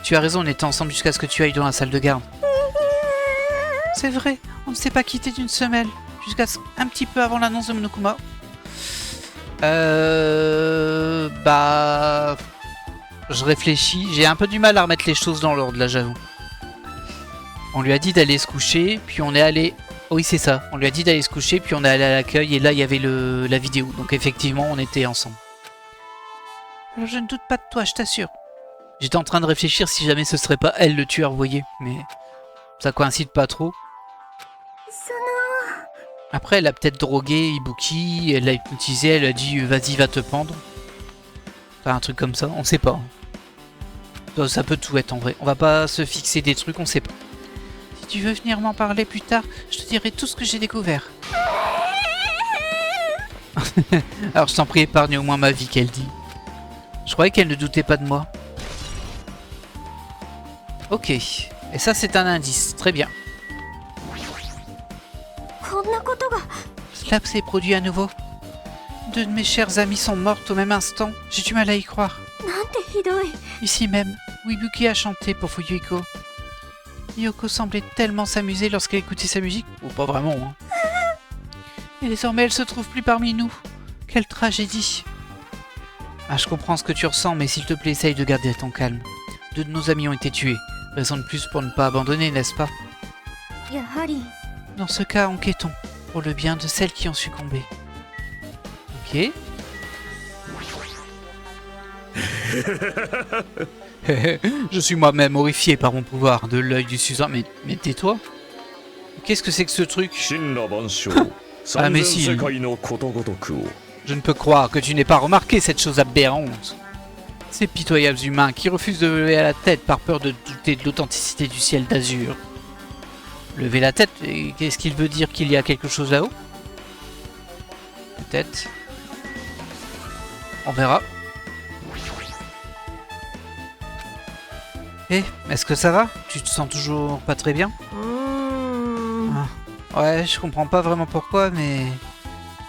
Tu as raison, on était ensemble jusqu'à ce que tu ailles dans la salle de garde. C'est vrai, on ne s'est pas quitté d'une semelle, jusqu'à un petit peu avant l'annonce de Monokuma. Bah... Je réfléchis, j'ai un peu du mal à remettre les choses dans l'ordre, là, j'avoue. On lui a dit d'aller se coucher, puis on est allé... Oui, c'est ça, on lui a dit d'aller se coucher, puis on est allé à l'accueil, et là, il y avait la vidéo. Donc effectivement, on était ensemble. Alors je ne doute pas de toi, je t'assure. J'étais en train de réfléchir si jamais ce serait pas elle le tueur, vous voyez, mais ça coïncide pas trop. Après, elle a peut-être drogué Ibuki, elle l'a hypnotisé, elle a dit vas-y, va te pendre. Enfin, un truc comme ça, on sait pas. Ça peut tout être en vrai, on va pas se fixer des trucs, on sait pas. Si tu veux venir m'en parler plus tard, je te dirai tout ce que j'ai découvert. Alors je t'en prie, épargne au moins ma vie, qu'elle dit. Je croyais qu'elle ne doutait pas de moi. Ok, et ça c'est un indice, très bien. Cela s'est produit à nouveau. Deux de mes chers amis sont mortes au même instant, j'ai du mal à y croire. Ici même, où Ibuki a chanté pour Fuyuhiko. Yoko semblait tellement s'amuser lorsqu'elle écoutait sa musique, ou pas vraiment, hein. Et désormais elle se trouve plus parmi nous. Quelle tragédie. Ah, je comprends ce que tu ressens, mais s'il te plaît, essaye de garder ton calme. Deux de nos amis ont été tués. Raison de plus pour ne pas abandonner, n'est-ce pas? Dans ce cas, enquêtons, pour le bien de celles qui ont succombé. Ok. Je suis moi-même horrifié par mon pouvoir de l'œil du Suzan. Mais tais-toi. Qu'est-ce que c'est que ce truc? Ah mais si. Je ne peux croire que tu n'aies pas remarqué cette chose aberrante. Ces pitoyables humains qui refusent de lever la tête par peur de douter de l'authenticité du ciel d'azur. Lever la tête? Qu'est-ce qu'il veut dire, qu'il y a quelque chose là-haut? Peut-être. On verra. Eh, est-ce que ça va? Tu te sens toujours pas très bien? Ah, ouais, je comprends pas vraiment pourquoi, mais...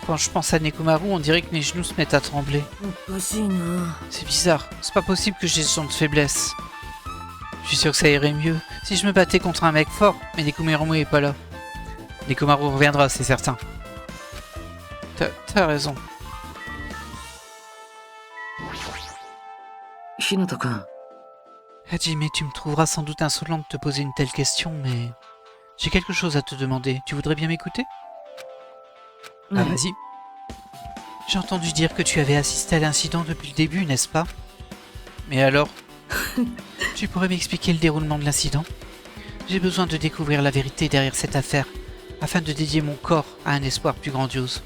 Quand je pense à Nekomaru, on dirait que mes genoux se mettent à trembler. C'est bizarre, c'est pas possible que j'ai ce genre de faiblesse. Je suis sûr que ça irait mieux si je me battais contre un mec fort, mais Nekomaru est pas là. Nekomaru reviendra, c'est certain. T'as raison. Hajime, tu me trouveras sans doute insolent de te poser une telle question, mais... J'ai quelque chose à te demander, tu voudrais bien m'écouter? Ah, vas-y. J'ai entendu dire que tu avais assisté à l'incident depuis le début, n'est-ce pas? Mais alors? Tu pourrais m'expliquer le déroulement de l'incident? J'ai besoin de découvrir la vérité derrière cette affaire, afin de dédier mon corps à un espoir plus grandiose.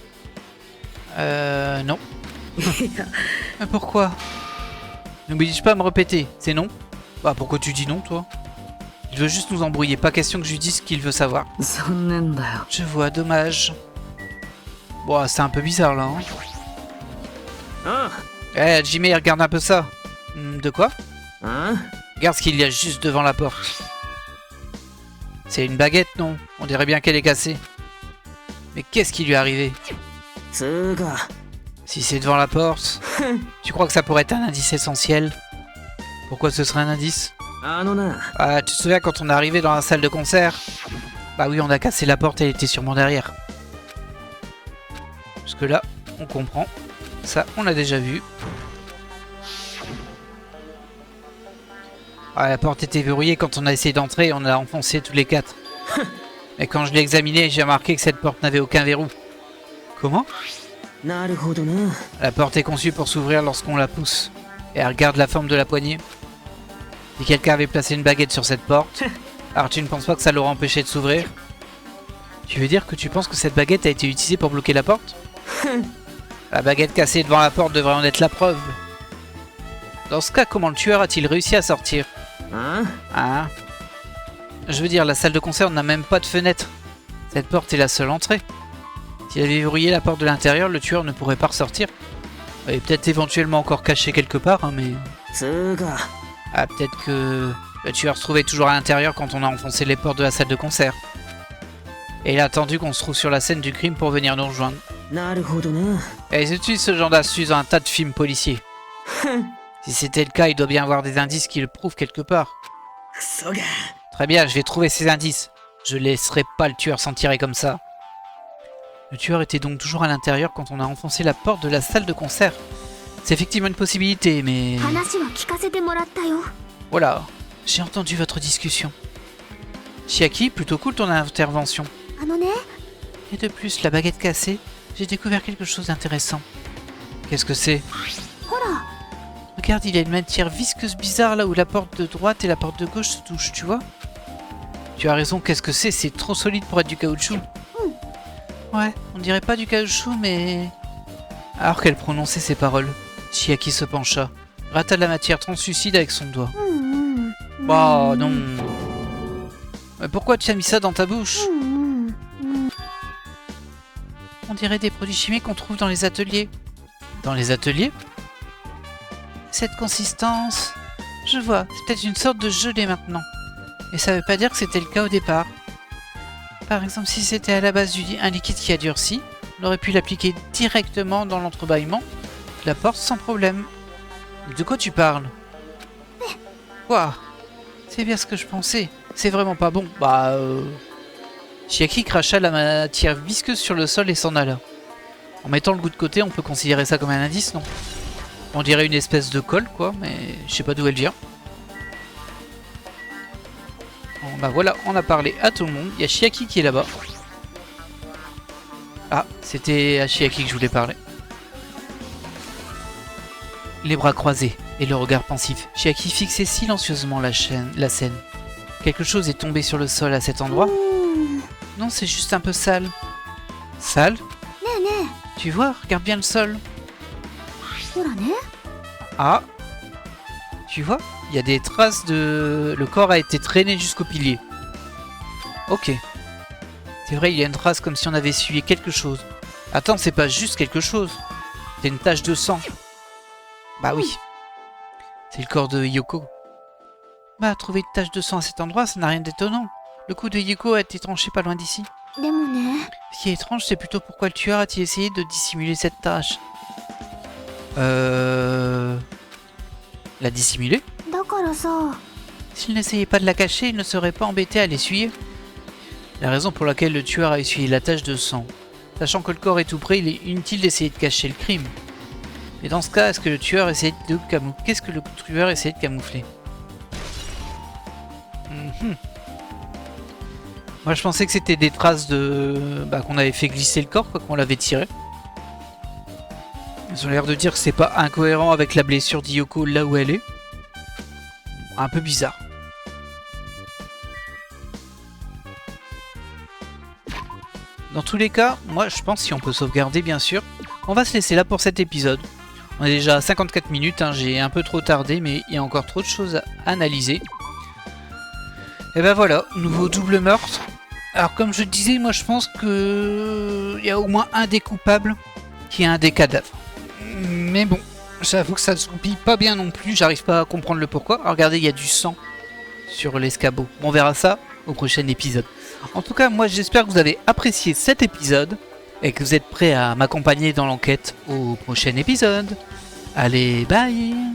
Non. Pourquoi? N'oblige pas à me répéter, c'est non? Bah pourquoi tu dis non, toi? Il veut juste nous embrouiller, pas question que je lui dise ce qu'il veut savoir. Je vois, dommage. Bon, c'est un peu bizarre là, hein. Eh, Jimmy, regarde un peu ça. De quoi? Regarde ce qu'il y a juste devant la porte. C'est une baguette, non? On dirait bien qu'elle est cassée. Mais qu'est-ce qui lui est arrivé? Si c'est devant la porte, tu crois que ça pourrait être un indice essentiel? Pourquoi ce serait un indice? Ah, tu te souviens quand on est arrivé dans la salle de concert? Bah oui, on a cassé la porte, elle était sûrement derrière. Parce que là, on comprend. Ça, on l'a déjà vu. Ah, la porte était verrouillée quand on a essayé d'entrer, on a enfoncé tous les quatre. Et quand je l'ai examiné, j'ai remarqué que cette porte n'avait aucun verrou. Comment? La porte est conçue pour s'ouvrir lorsqu'on la pousse. Et elle regarde la forme de la poignée. Si quelqu'un avait placé une baguette sur cette porte, alors tu ne penses pas que ça l'aurait empêché de s'ouvrir? Tu veux dire que tu penses que cette baguette a été utilisée pour bloquer la porte? La baguette cassée devant la porte devrait en être la preuve. Dans ce cas, comment le tueur a-t-il réussi à sortir? Hein? Je veux dire, la salle de concert n'a même pas de fenêtre. Cette porte est la seule entrée. S'il avait verrouillé la porte de l'intérieur, le tueur ne pourrait pas ressortir. Il est peut-être éventuellement encore caché quelque part, hein, mais... Ah, peut-être que le tueur se trouvait toujours à l'intérieur quand on a enfoncé les portes de la salle de concert. Et il a attendu qu'on se trouve sur la scène du crime pour venir nous rejoindre. Et ils utilisent ce genre d'astuce dans un tas de films policiers. Si c'était le cas, il doit bien avoir des indices qui le prouvent quelque part. Très bien, je vais trouver ces indices. Je laisserai pas le tueur s'en tirer comme ça. Le tueur était donc toujours à l'intérieur quand on a enfoncé la porte de la salle de concert. C'est effectivement une possibilité, mais... Voilà, j'ai entendu votre discussion. Chiaki, plutôt cool ton intervention. Et de plus, la baguette cassée, j'ai découvert quelque chose d'intéressant. Qu'est-ce que c'est? Regarde, il y a une matière visqueuse bizarre là où la porte de droite et la porte de gauche se touchent, tu vois? Tu as raison, qu'est-ce que c'est? C'est trop solide pour être du caoutchouc. Ouais, on dirait pas du caoutchouc, mais... Alors qu'elle prononçait ces paroles, Chiaki se pencha, gratta de la matière translucide avec son doigt. Oh non! Mais pourquoi tu as mis ça dans ta bouche? On dirait des produits chimiques qu'on trouve dans les ateliers. Dans les ateliers? Cette consistance... Je vois, c'est peut-être une sorte de gelée maintenant. Et ça veut pas dire que c'était le cas au départ. Par exemple, si c'était à la base un liquide qui a durci, on aurait pu l'appliquer directement dans l'entrebâillement de la porte sans problème. De quoi tu parles? Quoi? C'est bien ce que je pensais. C'est vraiment pas bon. Chiaki cracha la matière visqueuse sur le sol et s'en alla. En mettant le goût de côté, on peut considérer ça comme un indice, non? On dirait une espèce de colle, quoi, mais je sais pas d'où elle vient. Bon, bah voilà, on a parlé à tout le monde. Il y a Chiaki qui est là-bas. Ah, c'était à Chiaki que je voulais parler. Les bras croisés et le regard pensif, Chiaki fixait silencieusement la scène. Quelque chose est tombé sur le sol à cet endroit? Non, c'est juste un peu sale. Sale? Tu vois, regarde bien le sol. Ah, tu vois, il y a des traces de... Le corps a été traîné jusqu'au pilier. Ok. C'est vrai, il y a une trace comme si on avait essuyé quelque chose. Attends, c'est pas juste quelque chose. C'est une tache de sang. Bah oui. C'est le corps de Yoko. Bah, trouver une tache de sang à cet endroit, ça n'a rien d'étonnant. Le cou de Yoko a été tranché pas loin d'ici. Ce qui est étrange, c'est plutôt pourquoi le tueur a-t-il essayé de dissimuler cette tache. La dissimuler? S'il n'essayait pas de la cacher, il ne serait pas embêté à l'essuyer. La raison pour laquelle le tueur a essuyé la tache de sang. Sachant que le corps est tout près, il est inutile d'essayer de cacher le crime. Mais dans ce cas, est-ce que le tueur essayait de camoufler? Qu'est-ce que le tueur essayait de camoufler? Moi je pensais que c'était des traces de... qu'on avait fait glisser le corps, quoi, qu'on l'avait tiré. Ils ont l'air de dire que c'est pas incohérent avec la blessure d'Yoko là où elle est. Un peu bizarre. Dans tous les cas, moi je pense, si on peut sauvegarder bien sûr, on va se laisser là pour cet épisode. On est déjà à 54 minutes, hein, j'ai un peu trop tardé, mais il y a encore trop de choses à analyser. Et ben voilà, nouveau double meurtre. Alors comme je disais, moi je pense que il y a au moins un des coupables qui est un des cadavres. Mais bon, j'avoue que ça ne se goupille pas bien non plus, j'arrive pas à comprendre le pourquoi. Alors, regardez, il y a du sang sur l'escabeau. On verra ça au prochain épisode. En tout cas, moi j'espère que vous avez apprécié cet épisode et que vous êtes prêts à m'accompagner dans l'enquête au prochain épisode. Allez, bye!